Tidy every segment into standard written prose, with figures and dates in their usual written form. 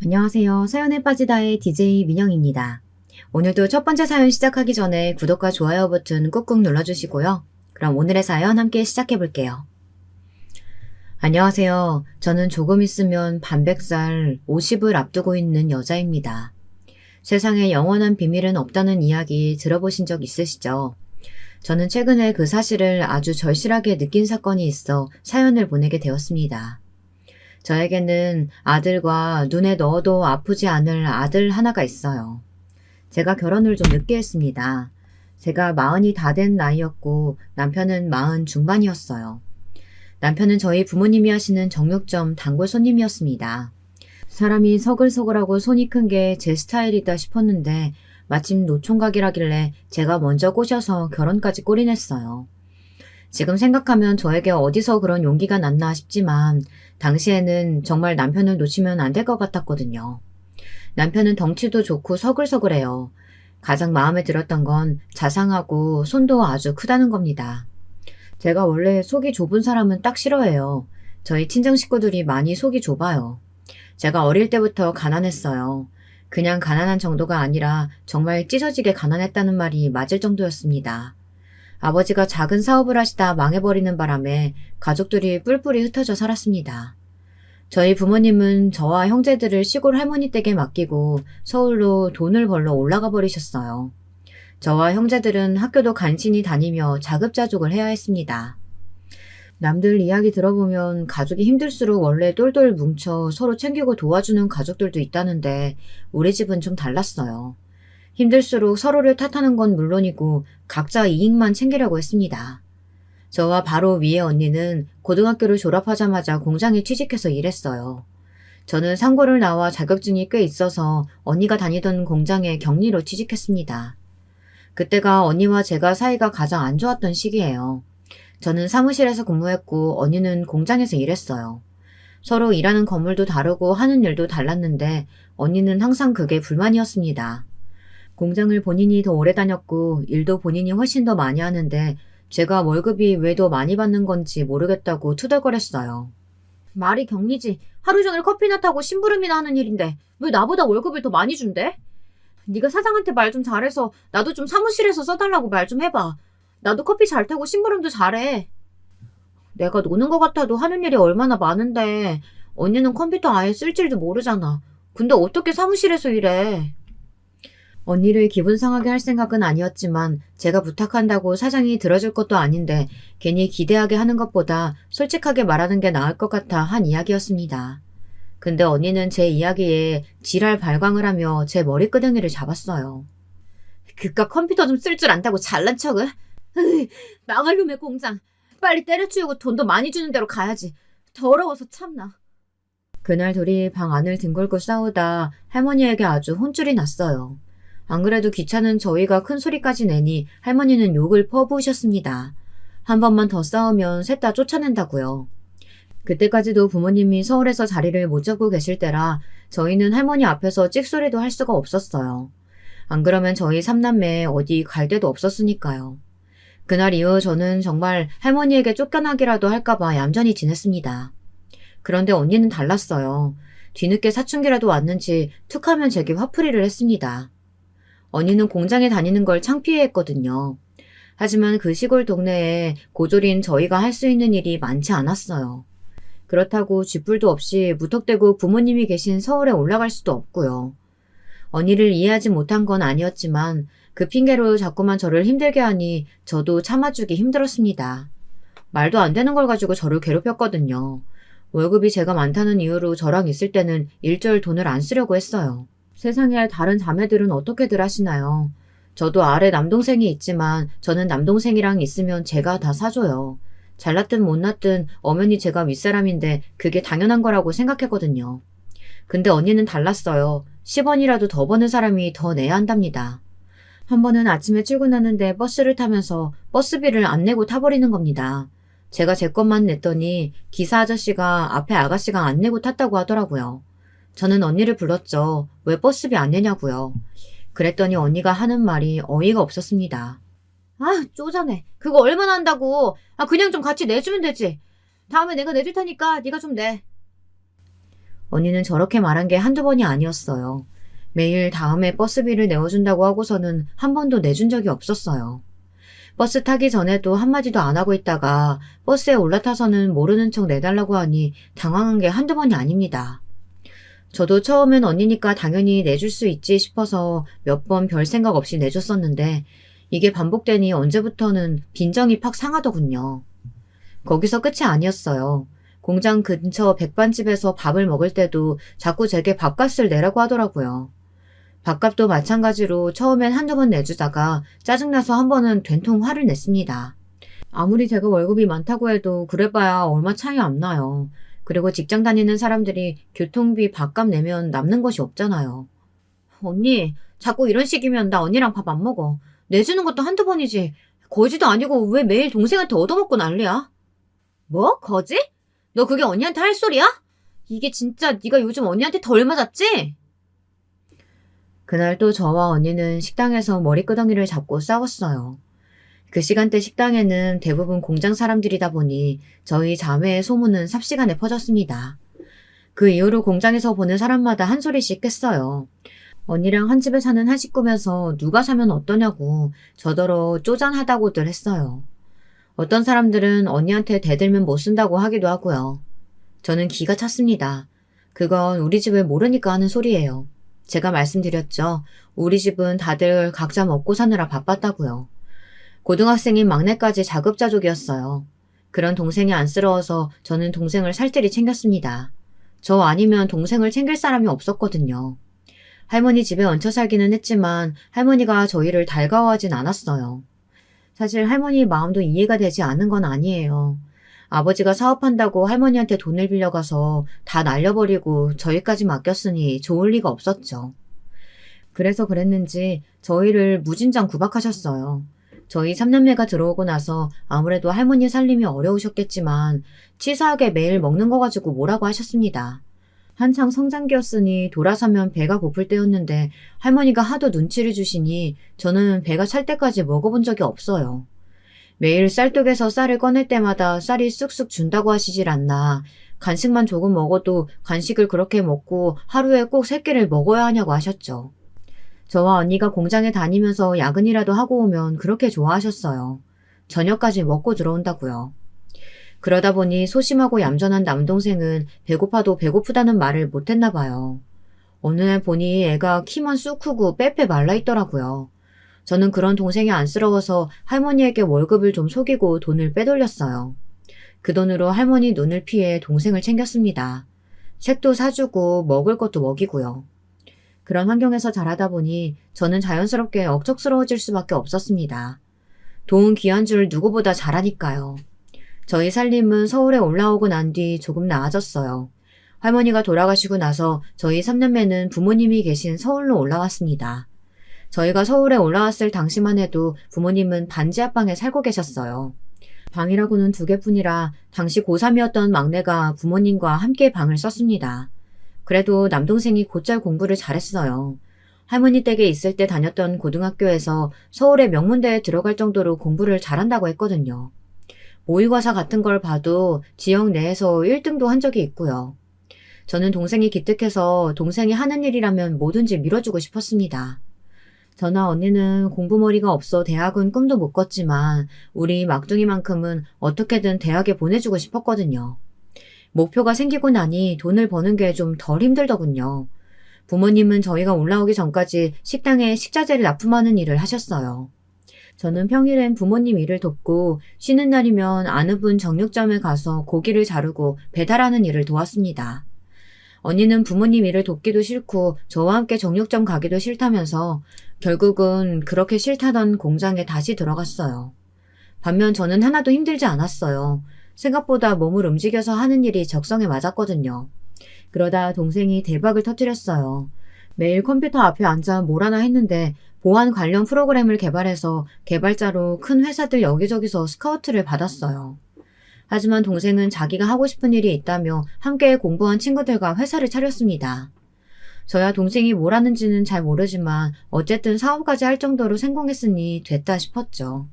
안녕하세요. 사연에 빠지다의 DJ 민영입니다. 오늘도 첫 번째 사연 시작하기 전에 구독과 좋아요 버튼 꾹꾹 눌러주시고요. 그럼 오늘의 사연 함께 시작해 볼게요. 안녕하세요. 저는 조금 있으면 반백살 50을 앞두고 있는 여자입니다. 세상에 영원한 비밀은 없다는 이야기 들어보신 적 있으시죠? 저는 최근에 그 사실을 아주 절실하게 느낀 사건이 있어 사연을 보내게 되었습니다. 저에게는 아들과 눈에 넣어도 아프지 않을 아들 하나가 있어요. 제가 결혼을 좀 늦게 했습니다. 제가 40이 다 된 나이였고 남편은 40 중반이었어요. 남편은 저희 부모님이 하시는 정육점 단골 손님이었습니다. 사람이 서글서글하고 손이 큰 게 제 스타일이다 싶었는데 마침 노총각이라길래 제가 먼저 꼬셔서 결혼까지 꼬리냈어요. 지금 생각하면 저에게 어디서 그런 용기가 났나 싶지만 당시에는 정말 남편을 놓치면 안 될 것 같았거든요. 남편은 덩치도 좋고 서글서글해요. 가장 마음에 들었던 건 자상하고 손도 아주 크다는 겁니다. 제가 원래 속이 좁은 사람은 딱 싫어해요. 저희 친정 식구들이 많이 속이 좁아요. 제가 어릴 때부터 가난했어요. 그냥 가난한 정도가 아니라 정말 찢어지게 가난했다는 말이 맞을 정도였습니다. 아버지가 작은 사업을 하시다 망해버리는 바람에 가족들이 뿔뿔이 흩어져 살았습니다. 저희 부모님은 저와 형제들을 시골 할머니 댁에 맡기고 서울로 돈을 벌러 올라가 버리셨어요. 저와 형제들은 학교도 간신히 다니며 자급자족을 해야 했습니다. 남들 이야기 들어보면 가족이 힘들수록 원래 똘똘 뭉쳐 서로 챙기고 도와주는 가족들도 있다는데 우리 집은 좀 달랐어요. 힘들수록 서로를 탓하는 건 물론이고 각자 이익만 챙기려고 했습니다. 저와 바로 위에 언니는 고등학교를 졸업하자마자 공장에 취직해서 일했어요. 저는 상고를 나와 자격증이 꽤 있어서 언니가 다니던 공장에 격리로 취직했습니다. 그때가 언니와 제가 사이가 가장 안 좋았던 시기예요. 저는 사무실에서 근무했고 언니는 공장에서 일했어요. 서로 일하는 건물도 다르고 하는 일도 달랐는데 언니는 항상 그게 불만이었습니다. 공장을 본인이 더 오래 다녔고 일도 본인이 훨씬 더 많이 하는데 제가 월급이 왜 더 많이 받는 건지 모르겠다고 투덜거렸어요. 말이 격리지. 하루 종일 커피나 타고 심부름이나 하는 일인데 왜 나보다 월급을 더 많이 준대? 네가 사장한테 말 좀 잘해서 나도 좀 사무실에서 써달라고 말 좀 해봐. 나도 커피 잘 타고 심부름도 잘해. 내가 노는 것 같아도 하는 일이 얼마나 많은데 언니는 컴퓨터 아예 쓸 줄도 모르잖아. 근데 어떻게 사무실에서 일해? 언니를 기분 상하게 할 생각은 아니었지만 제가 부탁한다고 사장이 들어줄 것도 아닌데 괜히 기대하게 하는 것보다 솔직하게 말하는 게 나을 것 같아 한 이야기였습니다. 근데 언니는 제 이야기에 지랄 발광을 하며 제 머리끄댕이를 잡았어요. 그깟 컴퓨터 좀 쓸 줄 안다고 잘난 척을? 망할 놈의 공장. 빨리 때려치우고 돈도 많이 주는 대로 가야지. 더러워서 참나. 그날 둘이 방 안을 뒹굴고 싸우다 할머니에게 아주 혼쭐이 났어요. 안 그래도 귀찮은 저희가 큰 소리까지 내니 할머니는 욕을 퍼부으셨습니다. 한 번만 더 싸우면 셋 다 쫓아낸다고요. 그때까지도 부모님이 서울에서 자리를 못 잡고 계실 때라 저희는 할머니 앞에서 찍소리도 할 수가 없었어요. 안 그러면 저희 삼남매 어디 갈 데도 없었으니까요. 그날 이후 저는 정말 할머니에게 쫓겨나기라도 할까봐 얌전히 지냈습니다. 그런데 언니는 달랐어요. 뒤늦게 사춘기라도 왔는지 툭하면 제게 화풀이를 했습니다. 언니는 공장에 다니는 걸 창피해했거든요. 하지만 그 시골 동네에 고졸인 저희가 할 수 있는 일이 많지 않았어요. 그렇다고 쥐뿔도 없이 무턱대고 부모님이 계신 서울에 올라갈 수도 없고요. 언니를 이해하지 못한 건 아니었지만 그 핑계로 자꾸만 저를 힘들게 하니 저도 참아주기 힘들었습니다. 말도 안 되는 걸 가지고 저를 괴롭혔거든요. 월급이 제가 많다는 이유로 저랑 있을 때는 일절 돈을 안 쓰려고 했어요. 세상에 다른 자매들은 어떻게들 하시나요? 저도 아래 남동생이 있지만 저는 남동생이랑 있으면 제가 다 사줘요. 잘났든 못났든 엄연히 제가 윗사람인데 그게 당연한 거라고 생각했거든요. 근데 언니는 달랐어요. 10원이라도 더 버는 사람이 더 내야 한답니다. 한 번은 아침에 출근하는데 버스를 타면서 버스비를 안 내고 타버리는 겁니다. 제가 제 것만 냈더니 기사 아저씨가 앞에 아가씨가 안 내고 탔다고 하더라고요. 저는 언니를 불렀죠. 왜 버스비 안 내냐고요. 그랬더니 언니가 하는 말이 어이가 없었습니다. 아, 쪼잔해. 그거 얼마나 한다고. 그냥 좀 같이 내주면 되지. 다음에 내가 내줄 테니까 네가 좀 내. 언니는 저렇게 말한 게 한두 번이 아니었어요. 매일 다음에 버스비를 내어준다고 하고서는 한 번도 내준 적이 없었어요. 버스 타기 전에도 한마디도 안 하고 있다가 버스에 올라타서는 모르는 척 내달라고 하니 당황한 게 한두 번이 아닙니다. 저도 처음엔 언니니까 당연히 내줄 수 있지 싶어서 몇 번 별 생각 없이 내줬었는데 이게 반복되니 언제부터는 빈정이 팍 상하더군요. 거기서 끝이 아니었어요. 공장 근처 백반집에서 밥을 먹을 때도 자꾸 제게 밥값을 내라고 하더라고요. 밥값도 마찬가지로 처음엔 한두 번 내주다가 짜증나서 한 번은 된통 화를 냈습니다. 아무리 제가 월급이 많다고 해도 그래봐야 얼마 차이 안 나요. 그리고 직장 다니는 사람들이 교통비 밥값 내면 남는 것이 없잖아요. 언니, 자꾸 이런 식이면 나 언니랑 밥 안 먹어. 내주는 것도 한두 번이지. 거지도 아니고 왜 매일 동생한테 얻어먹고 난리야? 뭐? 거지? 너 그게 언니한테 할 소리야? 이게 진짜 네가 요즘 언니한테 덜 맞았지? 그날 또 저와 언니는 식당에서 머리끄덩이를 잡고 싸웠어요. 그 시간대 식당에는 대부분 공장 사람들이다 보니 저희 자매의 소문은 삽시간에 퍼졌습니다. 그 이후로 공장에서 보는 사람마다 한 소리씩 했어요. 언니랑 한 집에 사는 한 식구면서 누가 사면 어떠냐고 저더러 쪼잔하다고들 했어요. 어떤 사람들은 언니한테 대들면 못 쓴다고 하기도 하고요. 저는 기가 찼습니다. 그건 우리 집을 모르니까 하는 소리예요. 제가 말씀드렸죠. 우리 집은 다들 각자 먹고 사느라 바빴다고요. 고등학생인 막내까지 자급자족이었어요. 그런 동생이 안쓰러워서 저는 동생을 살뜰히 챙겼습니다. 저 아니면 동생을 챙길 사람이 없었거든요. 할머니 집에 얹혀 살기는 했지만 할머니가 저희를 달가워하진 않았어요. 사실 할머니 마음도 이해가 되지 않는 건 아니에요. 아버지가 사업한다고 할머니한테 돈을 빌려가서 다 날려버리고 저희까지 맡겼으니 좋을 리가 없었죠. 그래서 그랬는지 저희를 무진장 구박하셨어요. 저희 3남매가 들어오고 나서 아무래도 할머니 살림이 어려우셨겠지만 치사하게 매일 먹는 거 가지고 뭐라고 하셨습니다. 한창 성장기였으니 돌아서면 배가 고플 때였는데 할머니가 하도 눈치를 주시니 저는 배가 찰 때까지 먹어본 적이 없어요. 매일 쌀독에서 쌀을 꺼낼 때마다 쌀이 쑥쑥 준다고 하시질 않나. 간식만 조금 먹어도 간식을 그렇게 먹고 하루에 꼭 3끼를 먹어야 하냐고 하셨죠. 저와 언니가 공장에 다니면서 야근이라도 하고 오면 그렇게 좋아하셨어요. 저녁까지 먹고 들어온다고요. 그러다 보니 소심하고 얌전한 남동생은 배고파도 배고프다는 말을 못했나 봐요. 어느 날 보니 애가 키만 쑥 크고 빼빼 말라있더라고요. 저는 그런 동생이 안쓰러워서 할머니에게 월급을 좀 속이고 돈을 빼돌렸어요. 그 돈으로 할머니 눈을 피해 동생을 챙겼습니다. 책도 사주고 먹을 것도 먹이고요. 그런 환경에서 자라다 보니 저는 자연스럽게 억척스러워질 수밖에 없었습니다. 돈 귀한 줄 누구보다 잘 아니까요. 저희 살림은 서울에 올라오고 난 뒤 조금 나아졌어요. 할머니가 돌아가시고 나서 저희 3남매는 부모님이 계신 서울로 올라왔습니다. 저희가 서울에 올라왔을 당시만 해도 부모님은 반지 앞방에 살고 계셨어요. 방이라고는 2개뿐이라 당시 고3이었던 막내가 부모님과 함께 방을 썼습니다. 그래도 남동생이 곧잘 공부를 잘했어요. 할머니 댁에 있을 때 다녔던 고등학교에서 서울의 명문대에 들어갈 정도로 공부를 잘한다고 했거든요. 모의고사 같은 걸 봐도 지역 내에서 1등도 한 적이 있고요. 저는 동생이 기특해서 동생이 하는 일이라면 뭐든지 밀어주고 싶었습니다. 저나 언니는 공부머리가 없어 대학은 꿈도 못 꿨지만 우리 막둥이만큼은 어떻게든 대학에 보내주고 싶었거든요. 목표가 생기고 나니 돈을 버는 게 좀 덜 힘들더군요. 부모님은 저희가 올라오기 전까지 식당에 식자재를 납품하는 일을 하셨어요. 저는 평일엔 부모님 일을 돕고 쉬는 날이면 아느 분 정육점에 가서 고기를 자르고 배달하는 일을 도왔습니다. 언니는 부모님 일을 돕기도 싫고 저와 함께 정육점 가기도 싫다면서 결국은 그렇게 싫다던 공장에 다시 들어갔어요. 반면 저는 하나도 힘들지 않았어요. 생각보다 몸을 움직여서 하는 일이 적성에 맞았거든요. 그러다 동생이 대박을 터뜨렸어요. 매일 컴퓨터 앞에 앉아 뭘 하나 했는데 보안 관련 프로그램을 개발해서 개발자로 큰 회사들 여기저기서 스카우트를 받았어요. 하지만 동생은 자기가 하고 싶은 일이 있다며 함께 공부한 친구들과 회사를 차렸습니다. 저야 동생이 뭘 하는지는 잘 모르지만 어쨌든 사업까지 할 정도로 성공했으니 됐다 싶었죠.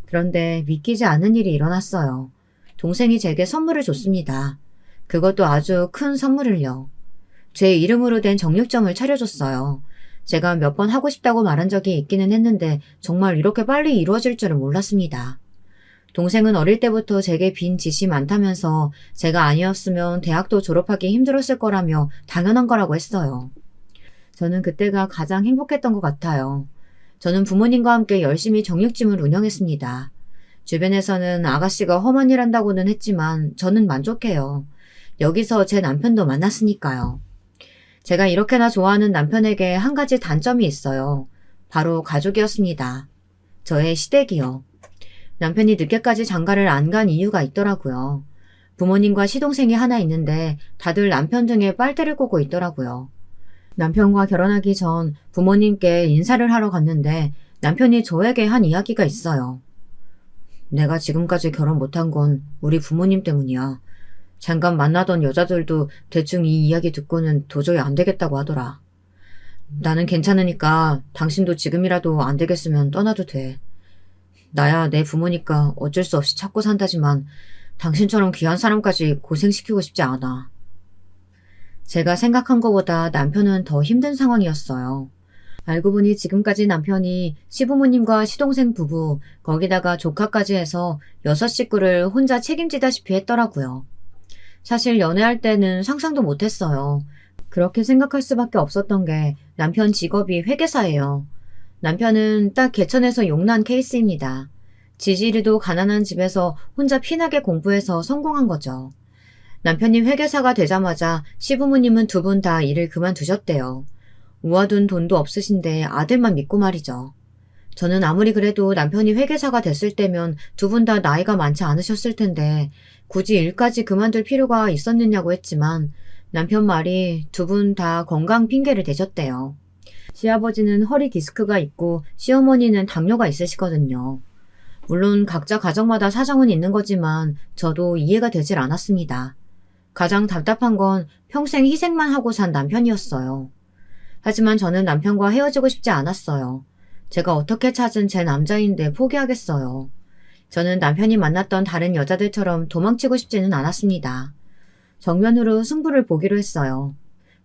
그런데 믿기지 않은 일이 일어났어요. 동생이 제게 선물을 줬습니다. 그것도 아주 큰 선물을요. 제 이름으로 된 정육점을 차려줬어요. 제가 몇 번 하고 싶다고 말한 적이 있기는 했는데 정말 이렇게 빨리 이루어질 줄은 몰랐습니다. 동생은 어릴 때부터 제게 빈 짓이 많다면서 제가 아니었으면 대학도 졸업하기 힘들었을 거라며 당연한 거라고 했어요. 저는 그때가 가장 행복했던 것 같아요. 저는 부모님과 함께 열심히 정육점을 운영했습니다. 주변에서는 아가씨가 험한 일 한다고는 했지만 저는 만족해요. 여기서 제 남편도 만났으니까요. 제가 이렇게나 좋아하는 남편에게 한 가지 단점이 있어요. 바로 가족이었습니다. 저의 시댁이요. 남편이 늦게까지 장가를 안 간 이유가 있더라고요. 부모님과 시동생이 하나 있는데 다들 남편 등에 빨대를 꽂고 있더라고요. 남편과 결혼하기 전 부모님께 인사를 하러 갔는데 남편이 저에게 한 이야기가 있어요. 내가 지금까지 결혼 못한 건 우리 부모님 때문이야. 잠깐 만나던 여자들도 대충 이 이야기 듣고는 도저히 안 되겠다고 하더라. 나는 괜찮으니까 당신도 지금이라도 안 되겠으면 떠나도 돼. 나야 내 부모니까 어쩔 수 없이 찾고 산다지만 당신처럼 귀한 사람까지 고생시키고 싶지 않아. 제가 생각한 것보다 남편은 더 힘든 상황이었어요. 알고 보니 지금까지 남편이 시부모님과 시동생 부부, 거기다가 조카까지 해서 6식구를 혼자 책임지다시피 했더라고요. 사실 연애할 때는 상상도 못했어요. 그렇게 생각할 수밖에 없었던 게 남편 직업이 회계사예요. 남편은 딱 개천에서 용난 케이스입니다. 지지리도 가난한 집에서 혼자 피나게 공부해서 성공한 거죠. 남편이 회계사가 되자마자 시부모님은 두 분 다 일을 그만두셨대요. 모아둔 돈도 없으신데 아들만 믿고 말이죠. 저는 아무리 그래도 남편이 회계사가 됐을 때면 두 분 다 나이가 많지 않으셨을 텐데 굳이 일까지 그만둘 필요가 있었느냐고 했지만 남편 말이 두 분 다 건강 핑계를 대셨대요. 시아버지는 허리 디스크가 있고 시어머니는 당뇨가 있으시거든요. 물론 각자 가정마다 사정은 있는 거지만 저도 이해가 되질 않았습니다. 가장 답답한 건 평생 희생만 하고 산 남편이었어요. 하지만 저는 남편과 헤어지고 싶지 않았어요. 제가 어떻게 찾은 제 남자인데 포기하겠어요. 저는 남편이 만났던 다른 여자들처럼 도망치고 싶지는 않았습니다. 정면으로 승부를 보기로 했어요.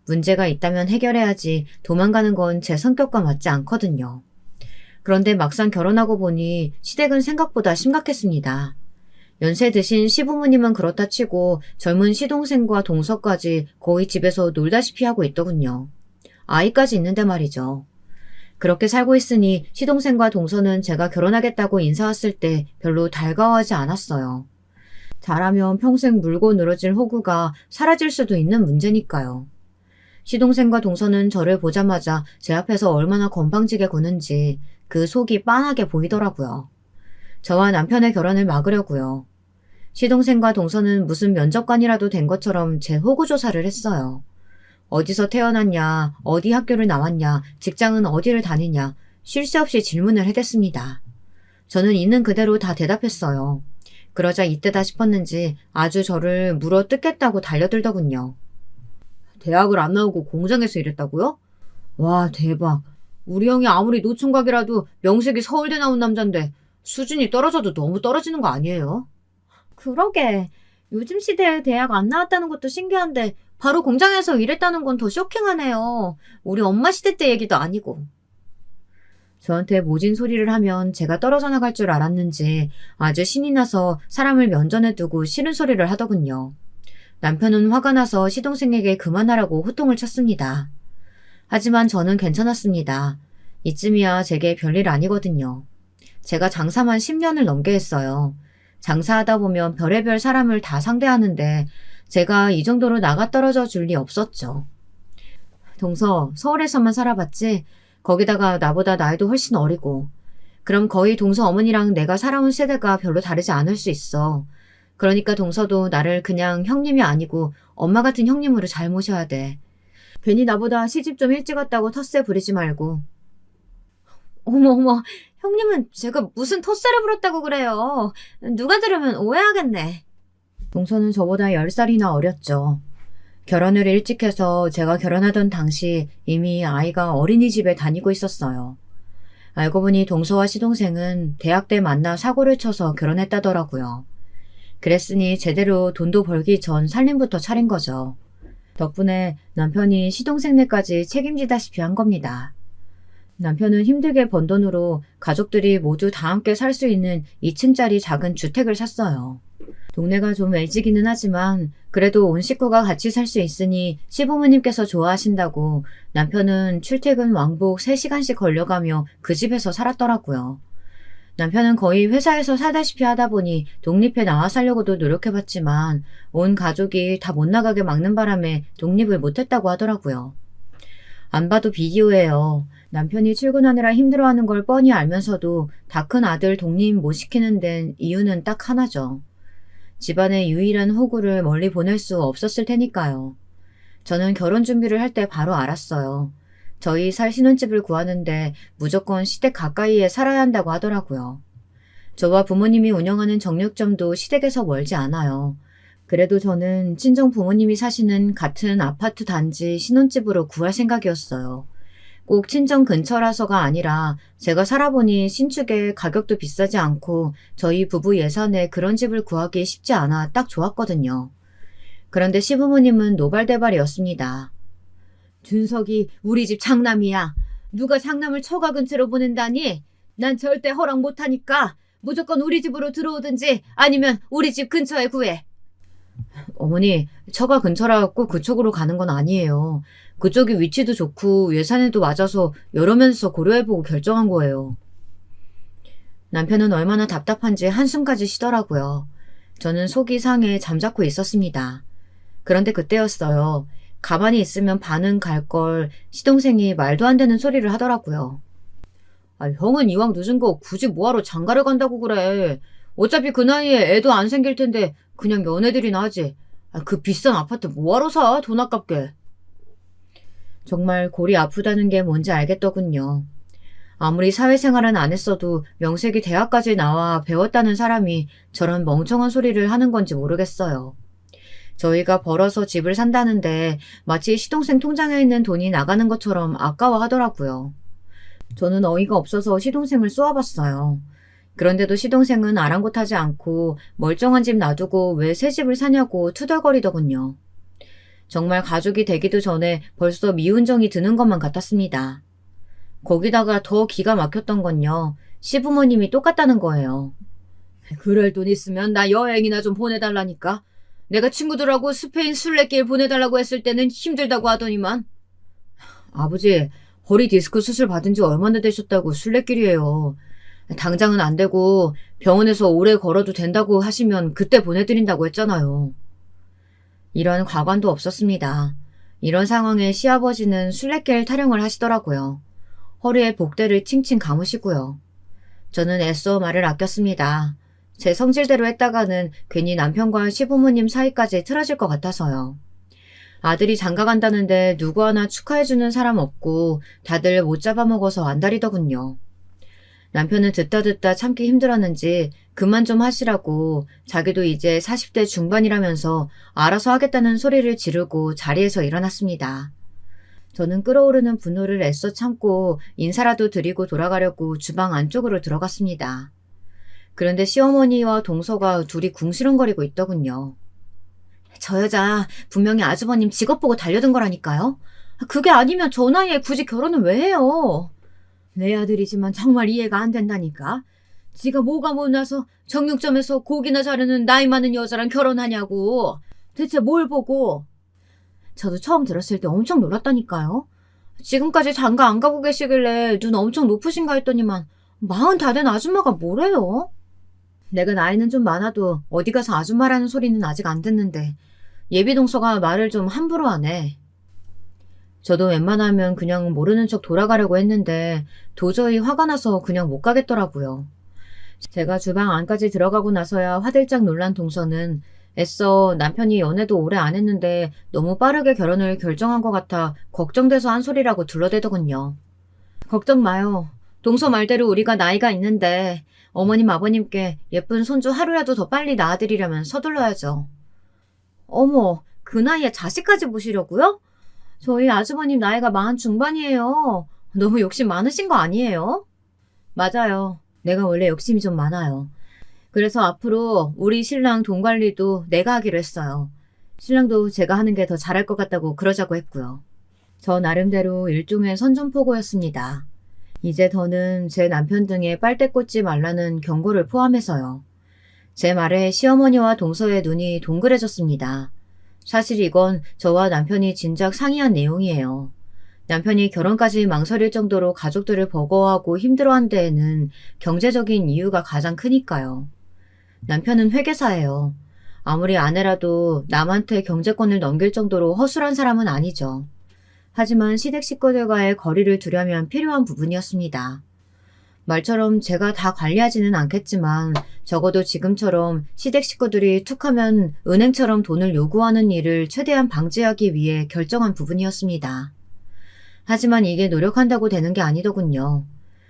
문제가 있다면 해결해야지 도망가는 건 제 성격과 맞지 않거든요. 그런데 막상 결혼하고 보니 시댁은 생각보다 심각했습니다. 연세 드신 시부모님은 그렇다 치고 젊은 시동생과 동서까지 거의 집에서 놀다시피 하고 있더군요. 아이까지 있는데 말이죠. 그렇게 살고 있으니 시동생과 동서는 제가 결혼하겠다고 인사 왔을 때 별로 달가워하지 않았어요. 잘하면 평생 물고 늘어질 호구가 사라질 수도 있는 문제니까요. 시동생과 동서는 저를 보자마자 제 앞에서 얼마나 건방지게 구는지 그 속이 빤하게 보이더라고요. 저와 남편의 결혼을 막으려고요. 시동생과 동서는 무슨 면접관이라도 된 것처럼 제 호구 조사를 했어요. 어디서 태어났냐, 어디 학교를 나왔냐, 직장은 어디를 다니냐, 쉴 새 없이 질문을 해댔습니다. 저는 있는 그대로 다 대답했어요. 그러자 이때다 싶었는지 아주 저를 물어 뜯겠다고 달려들더군요. 대학을 안 나오고 공장에서 일했다고요? 와, 대박. 우리 형이 아무리 노총각이라도 명색이 서울대 나온 남잔데 수준이 떨어져도 너무 떨어지는 거 아니에요? 그러게. 요즘 시대에 대학 안 나왔다는 것도 신기한데 바로 공장에서 일했다는 건 더 쇼킹하네요. 우리 엄마 시대 때 얘기도 아니고. 저한테 모진 소리를 하면 제가 떨어져 나갈 줄 알았는지 아주 신이 나서 사람을 면전에 두고 싫은 소리를 하더군요. 남편은 화가 나서 시동생에게 그만하라고 호통을 쳤습니다. 하지만 저는 괜찮았습니다. 이쯤이야 제게 별일 아니거든요. 제가 장사만 10년을 넘게 했어요. 장사하다 보면 별의별 사람을 다 상대하는데 제가 이 정도로 나가떨어져 줄 리 없었죠. 동서, 서울에서만 살아봤지? 거기다가 나보다 나이도 훨씬 어리고. 그럼 거의 동서 어머니랑 내가 살아온 세대가 별로 다르지 않을 수 있어. 그러니까 동서도 나를 그냥 형님이 아니고 엄마 같은 형님으로 잘 모셔야 돼. 괜히 나보다 시집 좀 일찍 왔다고 텃세 부리지 말고. 어머, 형님은 제가 무슨 텃세를 부렸다고 그래요. 누가 들으면 오해하겠네. 동서는 저보다 10살이나 어렸죠. 결혼을 일찍 해서 제가 결혼하던 당시 이미 아이가 어린이집에 다니고 있었어요. 알고 보니 동서와 시동생은 대학 때 만나 사고를 쳐서 결혼했다더라고요. 그랬으니 제대로 돈도 벌기 전 살림부터 차린 거죠. 덕분에 남편이 시동생네까지 책임지다시피 한 겁니다. 남편은 힘들게 번 돈으로 가족들이 모두 다 함께 살 수 있는 2층짜리 작은 주택을 샀어요. 동네가 좀 외지기는 하지만 그래도 온 식구가 같이 살 수 있으니 시부모님께서 좋아하신다고 남편은 출퇴근 왕복 3시간씩 걸려가며 그 집에서 살았더라고요. 남편은 거의 회사에서 살다시피 하다 보니 독립해 나와 살려고도 노력해봤지만 온 가족이 다 못 나가게 막는 바람에 독립을 못했다고 하더라고요. 안 봐도 비디오예요. 남편이 출근하느라 힘들어하는 걸 뻔히 알면서도 다 큰 아들 독립 못 시키는 데는 이유는 딱 하나죠. 집안의 유일한 호구를 멀리 보낼 수 없었을 테니까요. 저는 결혼 준비를 할 때 바로 알았어요. 저희 살 신혼집을 구하는데 무조건 시댁 가까이에 살아야 한다고 하더라고요. 저와 부모님이 운영하는 정육점도 시댁에서 멀지 않아요. 그래도 저는 친정 부모님이 사시는 같은 아파트 단지 신혼집으로 구할 생각이었어요. 꼭 친정 근처라서가 아니라 제가 살아보니 신축에 가격도 비싸지 않고 저희 부부 예산에 그런 집을 구하기 쉽지 않아 딱 좋았거든요. 그런데 시부모님은 노발대발이었습니다. 준석이 우리 집 장남이야. 누가 장남을 처가 근처로 보낸다니? 난 절대 허락 못하니까 무조건 우리 집으로 들어오든지 아니면 우리 집 근처에 구해. 어머니, 처가 근처라 꼭 그쪽으로 가는 건 아니에요. 그쪽이 위치도 좋고 예산에도 맞아서 여러 면에서 고려해보고 결정한 거예요. 남편은 얼마나 답답한지 한숨까지 쉬더라고요. 저는 속이 상해 잠자코 있었습니다. 그런데 그때였어요. 가만히 있으면 반은 갈 걸 시동생이 말도 안 되는 소리를 하더라고요. 형은 이왕 늦은 거 굳이 뭐하러 장가를 간다고 그래. 어차피 그 나이에 애도 안 생길 텐데 그냥 연애들이나 하지. 그 비싼 아파트 뭐하러 사? 돈 아깝게. 정말 골이 아프다는 게 뭔지 알겠더군요. 아무리 사회생활은 안 했어도 명색이 대학까지 나와 배웠다는 사람이 저런 멍청한 소리를 하는 건지 모르겠어요. 저희가 벌어서 집을 산다는데 마치 시동생 통장에 있는 돈이 나가는 것처럼 아까워하더라고요. 저는 어이가 없어서 시동생을 쏘아봤어요. 그런데도 시동생은 아랑곳하지 않고 멀쩡한 집 놔두고 왜 새 집을 사냐고 투덜거리더군요. 정말 가족이 되기도 전에 벌써 미운정이 드는 것만 같았습니다. 거기다가 더 기가 막혔던 건요. 시부모님이 똑같다는 거예요. 그럴 돈 있으면 나 여행이나 좀 보내달라니까. 내가 친구들하고 스페인 순례길 보내달라고 했을 때는 힘들다고 하더니만. 아버지, 허리 디스크 수술 받은 지 얼마나 되셨다고 순례길이에요. 당장은 안 되고 병원에서 오래 걸어도 된다고 하시면 그때 보내드린다고 했잖아요. 이런 과관도 없었습니다. 이런 상황에 시아버지는 순례길 타령을 하시더라고요. 허리에 복대를 칭칭 감으시고요. 저는 애써 말을 아꼈습니다. 제 성질대로 했다가는 괜히 남편과 시부모님 사이까지 틀어질 것 같아서요. 아들이 장가 간다는데 누구 하나 축하해주는 사람 없고 다들 못 잡아먹어서 안달이더군요. 남편은 듣다 참기 힘들었는지 그만 좀 하시라고 자기도 이제 40대 중반이라면서 알아서 하겠다는 소리를 지르고 자리에서 일어났습니다. 저는 끓어오르는 분노를 애써 참고 인사라도 드리고 돌아가려고 주방 안쪽으로 들어갔습니다. 그런데 시어머니와 동서가 둘이 궁시렁거리고 있더군요. 저 여자 분명히 아주버님 직업 보고 달려든 거라니까요. 그게 아니면 저 나이에 굳이 결혼을 왜 해요? 내 아들이지만 정말 이해가 안 된다니까. 지가 뭐가 못나서 정육점에서 고기나 자르는 나이 많은 여자랑 결혼하냐고. 대체 뭘 보고. 저도 처음 들었을 때 엄청 놀랐다니까요. 지금까지 장가 안 가고 계시길래 눈 엄청 높으신가 했더니만 40 다 된 아줌마가 뭐래요? 내가 나이는 좀 많아도 어디 가서 아줌마라는 소리는 아직 안 듣는데 예비동서가 말을 좀 함부로 하네. 저도 웬만하면 그냥 모르는 척 돌아가려고 했는데 도저히 화가 나서 그냥 못 가겠더라고요. 제가 주방 안까지 들어가고 나서야 화들짝 놀란 동서는 애써 남편이 연애도 오래 안 했는데 너무 빠르게 결혼을 결정한 것 같아 걱정돼서 한 소리라고 둘러대더군요. 걱정 마요. 동서 말대로 우리가 나이가 있는데 어머님 아버님께 예쁜 손주 하루라도 더 빨리 낳아드리려면 서둘러야죠. 어머, 그 나이에 자식까지 보시려고요? 저희 아주버님 나이가 40 중반이에요. 너무 욕심 많으신 거 아니에요? 맞아요. 내가 원래 욕심이 좀 많아요. 그래서 앞으로 우리 신랑 돈 관리도 내가 하기로 했어요. 신랑도 제가 하는 게 더 잘할 것 같다고 그러자고 했고요. 저 나름대로 일종의 선전포고였습니다. 이제 더는 제 남편 등에 빨대 꽂지 말라는 경고를 포함해서요. 제 말에 시어머니와 동서의 눈이 동그래졌습니다. 사실 이건 저와 남편이 진작 상의한 내용이에요. 남편이 결혼까지 망설일 정도로 가족들을 버거워하고 힘들어한 데에는 경제적인 이유가 가장 크니까요. 남편은 회계사예요. 아무리 아내라도 남한테 경제권을 넘길 정도로 허술한 사람은 아니죠. 하지만 시댁 식구들과의 거리를 두려면 필요한 부분이었습니다. 말처럼 제가 다 관리하지는 않겠지만 적어도 지금처럼 시댁 식구들이 툭하면 은행처럼 돈을 요구하는 일을 최대한 방지하기 위해 결정한 부분이었습니다. 하지만 이게 노력한다고 되는 게 아니더군요.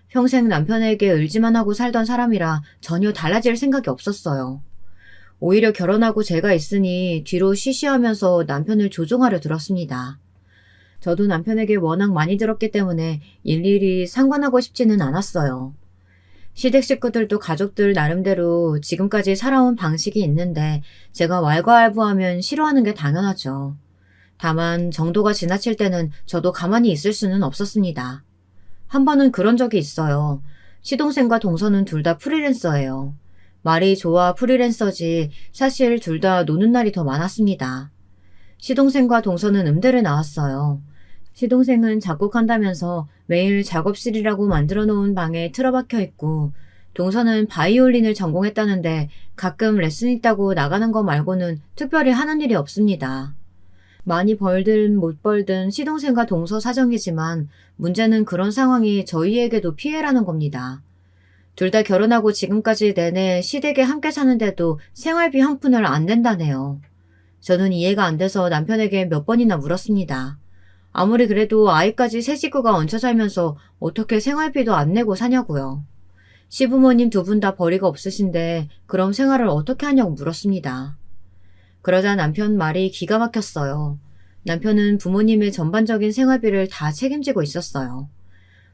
평생 남편에게 의지만 하고 살던 사람이라 전혀 달라질 생각이 없었어요. 오히려 결혼하고 제가 있으니 뒤로 쉬쉬하면서 남편을 조종하려 들었습니다. 저도 남편에게 워낙 많이 들었기 때문에 일일이 상관하고 싶지는 않았어요. 시댁 식구들도 가족들 나름대로 지금까지 살아온 방식이 있는데 제가 왈가왈부하면 싫어하는 게 당연하죠. 다만 정도가 지나칠 때는 저도 가만히 있을 수는 없었습니다. 한 번은 그런 적이 있어요. 시동생과 동서는 둘 다 프리랜서예요. 말이 좋아 프리랜서지 사실 둘 다 노는 날이 더 많았습니다. 시동생과 동서는 음대를 나왔어요. 시동생은 작곡한다면서 매일 작업실이라고 만들어 놓은 방에 틀어박혀 있고 동서는 바이올린을 전공했다는데 가끔 레슨 있다고 나가는 거 말고는 특별히 하는 일이 없습니다. 많이 벌든 못 벌든 시동생과 동서 사정이지만 문제는 그런 상황이 저희에게도 피해라는 겁니다. 둘 다 결혼하고 지금까지 내내 시댁에 함께 사는데도 생활비 한 푼을 안 낸다네요. 저는 이해가 안 돼서 남편에게 몇 번이나 물었습니다. 아무리 그래도 아이까지 세 식구가 얹혀 살면서 어떻게 생활비도 안 내고 사냐고요. 시부모님 두 분 다 벌이가 없으신데 그럼 생활을 어떻게 하냐고 물었습니다. 그러자 남편 말이 기가 막혔어요. 남편은 부모님의 전반적인 생활비를 다 책임지고 있었어요.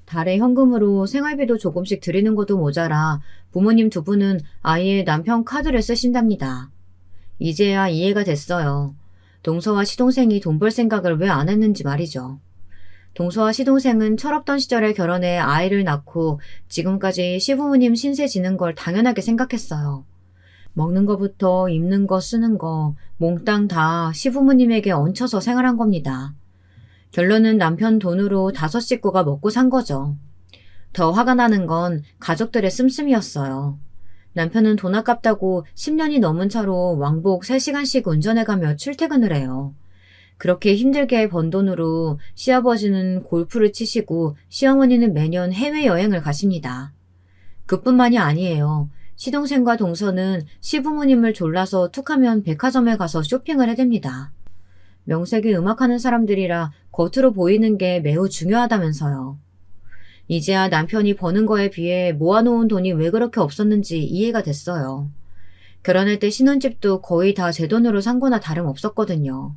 달에 현금으로 생활비도 조금씩 드리는 것도 모자라 부모님 두 분은 아예 남편 카드를 쓰신답니다. 이제야 이해가 됐어요. 동서와 시동생이 돈 벌 생각을 왜 안 했는지 말이죠. 동서와 시동생은 철없던 시절에 결혼해 아이를 낳고 지금까지 시부모님 신세 지는 걸 당연하게 생각했어요. 먹는 거부터 입는 거 쓰는 거 몽땅 다 시부모님에게 얹혀서 생활한 겁니다. 결론은 남편 돈으로 5 식구가 먹고 산 거죠. 더 화가 나는 건 가족들의 씀씀이었어요. 남편은 돈 아깝다고 10년이 넘은 차로 왕복 3시간씩 운전해가며 출퇴근을 해요. 그렇게 힘들게 번 돈으로 시아버지는 골프를 치시고 시어머니는 매년 해외여행을 가십니다. 그뿐만이 아니에요. 시동생과 동서는 시부모님을 졸라서 툭하면 백화점에 가서 쇼핑을 해댑니다. 명색이 음악하는 사람들이라 겉으로 보이는 게 매우 중요하다면서요. 이제야 남편이 버는 거에 비해 모아놓은 돈이 왜 그렇게 없었는지 이해가 됐어요. 결혼할 때 신혼집도 거의 다 제 돈으로 산 거나 다름없었거든요.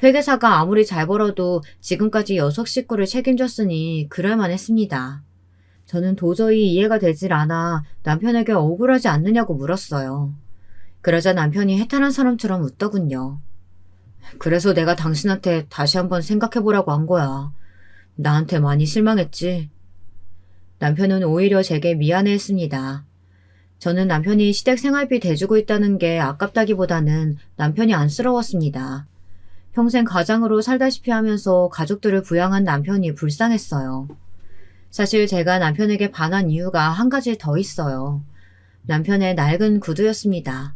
회계사가 아무리 잘 벌어도 지금까지 6 식구를 책임졌으니 그럴만 했습니다. 저는 도저히 이해가 되질 않아 남편에게 억울하지 않느냐고 물었어요. 그러자 남편이 해탈한 사람처럼 웃더군요. 그래서 내가 당신한테 다시 한번 생각해보라고 한 거야. 나한테 많이 실망했지? 남편은 오히려 제게 미안해했습니다. 저는 남편이 시댁 생활비 대주고 있다는 게 아깝다기보다는 남편이 안쓰러웠습니다. 평생 가장으로 살다시피 하면서 가족들을 부양한 남편이 불쌍했어요. 사실 제가 남편에게 반한 이유가 한 가지 더 있어요. 남편의 낡은 구두였습니다.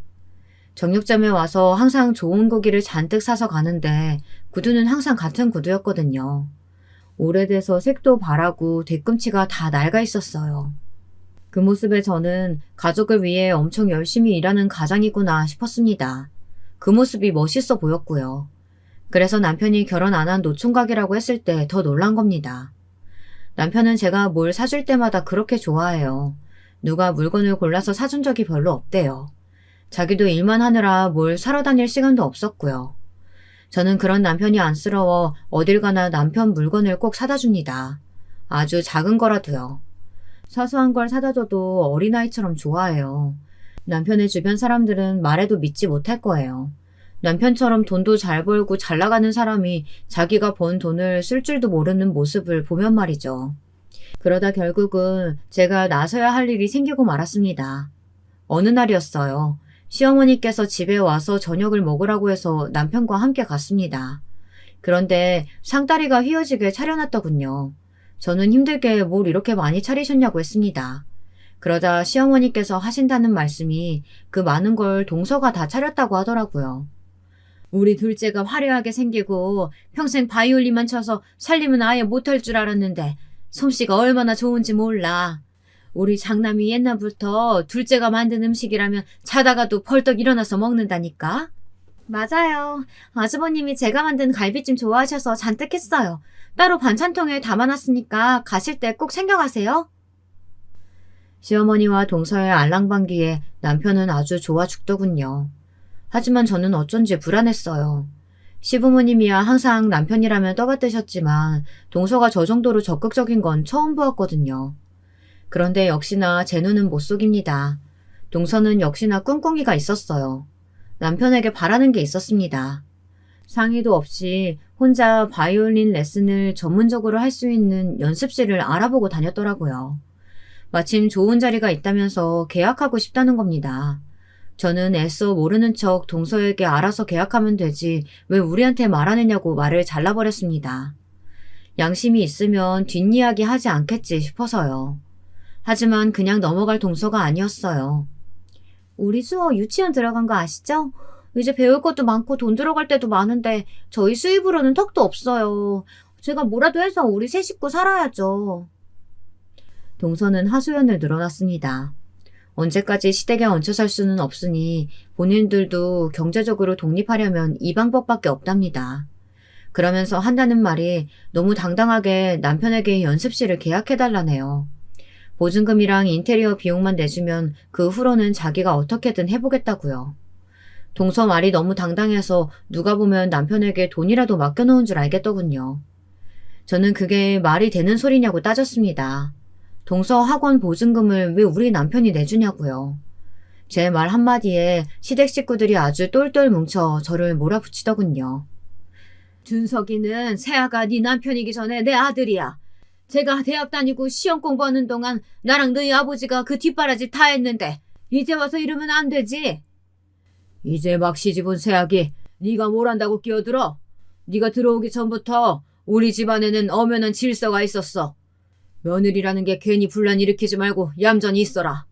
정육점에 와서 항상 좋은 고기를 잔뜩 사서 가는데 구두는 항상 같은 구두였거든요. 오래돼서 색도 바라고 뒤꿈치가 다 낡아 있었어요. 그 모습에 저는 가족을 위해 엄청 열심히 일하는 가장이구나 싶었습니다. 그 모습이 멋있어 보였고요. 그래서 남편이 결혼 안 한 노총각이라고 했을 때 더 놀란 겁니다. 남편은 제가 뭘 사줄 때마다 그렇게 좋아해요. 누가 물건을 골라서 사준 적이 별로 없대요. 자기도 일만 하느라 뭘 사러 다닐 시간도 없었고요. 저는 그런 남편이 안쓰러워 어딜 가나 남편 물건을 꼭 사다 줍니다. 아주 작은 거라도요. 사소한 걸 사다 줘도 어린아이처럼 좋아해요. 남편의 주변 사람들은 말해도 믿지 못할 거예요. 남편처럼 돈도 잘 벌고 잘 나가는 사람이 자기가 번 돈을 쓸 줄도 모르는 모습을 보면 말이죠. 그러다 결국은 제가 나서야 할 일이 생기고 말았습니다. 어느 날이었어요. 시어머니께서 집에 와서 저녁을 먹으라고 해서 남편과 함께 갔습니다. 그런데 상다리가 휘어지게 차려놨더군요. 저는 힘들게 뭘 이렇게 많이 차리셨냐고 했습니다. 그러자 시어머니께서 하신다는 말씀이 그 많은 걸 동서가 다 차렸다고 하더라고요. 우리 둘째가 화려하게 생기고 평생 바이올린만 쳐서 살림은 아예 못할 줄 알았는데 솜씨가 얼마나 좋은지 몰라. 우리 장남이 옛날부터 둘째가 만든 음식이라면 자다가도 벌떡 일어나서 먹는다니까. 맞아요. 아주버님이 제가 만든 갈비찜 좋아하셔서 잔뜩 했어요. 따로 반찬통에 담아놨으니까 가실 때 꼭 챙겨가세요. 시어머니와 동서의 알랑방귀에 남편은 아주 좋아 죽더군요. 하지만 저는 어쩐지 불안했어요. 시부모님이야 항상 남편이라면 떠받드셨지만 동서가 저 정도로 적극적인 건 처음 보았거든요. 그런데 역시나 제 눈은 못 속입니다. 동서는 역시나 꿍꿍이가 있었어요. 남편에게 바라는 게 있었습니다. 상의도 없이 혼자 바이올린 레슨을 전문적으로 할 수 있는 연습실을 알아보고 다녔더라고요. 마침 좋은 자리가 있다면서 계약하고 싶다는 겁니다. 저는 애써 모르는 척 동서에게 알아서 계약하면 되지 왜 우리한테 말 안 했냐고 말을 잘라버렸습니다. 양심이 있으면 뒷이야기 하지 않겠지 싶어서요. 하지만 그냥 넘어갈 동서가 아니었어요. 우리 수호 유치원 들어간 거 아시죠? 이제 배울 것도 많고 돈 들어갈 때도 많은데 저희 수입으로는 턱도 없어요. 제가 뭐라도 해서 우리 세 식구 살아야죠. 동서는 하소연을 늘어놨습니다. 언제까지 시댁에 얹혀 살 수는 없으니 본인들도 경제적으로 독립하려면 이 방법밖에 없답니다. 그러면서 한다는 말이 너무 당당하게 남편에게 연습실을 계약해달라네요. 보증금이랑 인테리어 비용만 내주면 그 후로는 자기가 어떻게든 해보겠다고요. 동서 말이 너무 당당해서 누가 보면 남편에게 돈이라도 맡겨놓은 줄 알겠더군요. 저는 그게 말이 되는 소리냐고 따졌습니다. 동서 학원 보증금을 왜 우리 남편이 내주냐고요. 제 말 한마디에 시댁 식구들이 아주 똘똘 뭉쳐 저를 몰아붙이더군요. 준석이는 세아가 네 남편이기 전에 내 아들이야. 제가 대학 다니고 시험 공부하는 동안 나랑 너희 아버지가 그 뒷바라지 다 했는데 이제 와서 이러면 안 되지. 이제 막 시집온 세아기 네가 뭘 한다고 끼어들어. 네가 들어오기 전부터 우리 집안에는 엄연한 질서가 있었어. 며느리라는 게 괜히 분란 일으키지 말고 얌전히 있어라.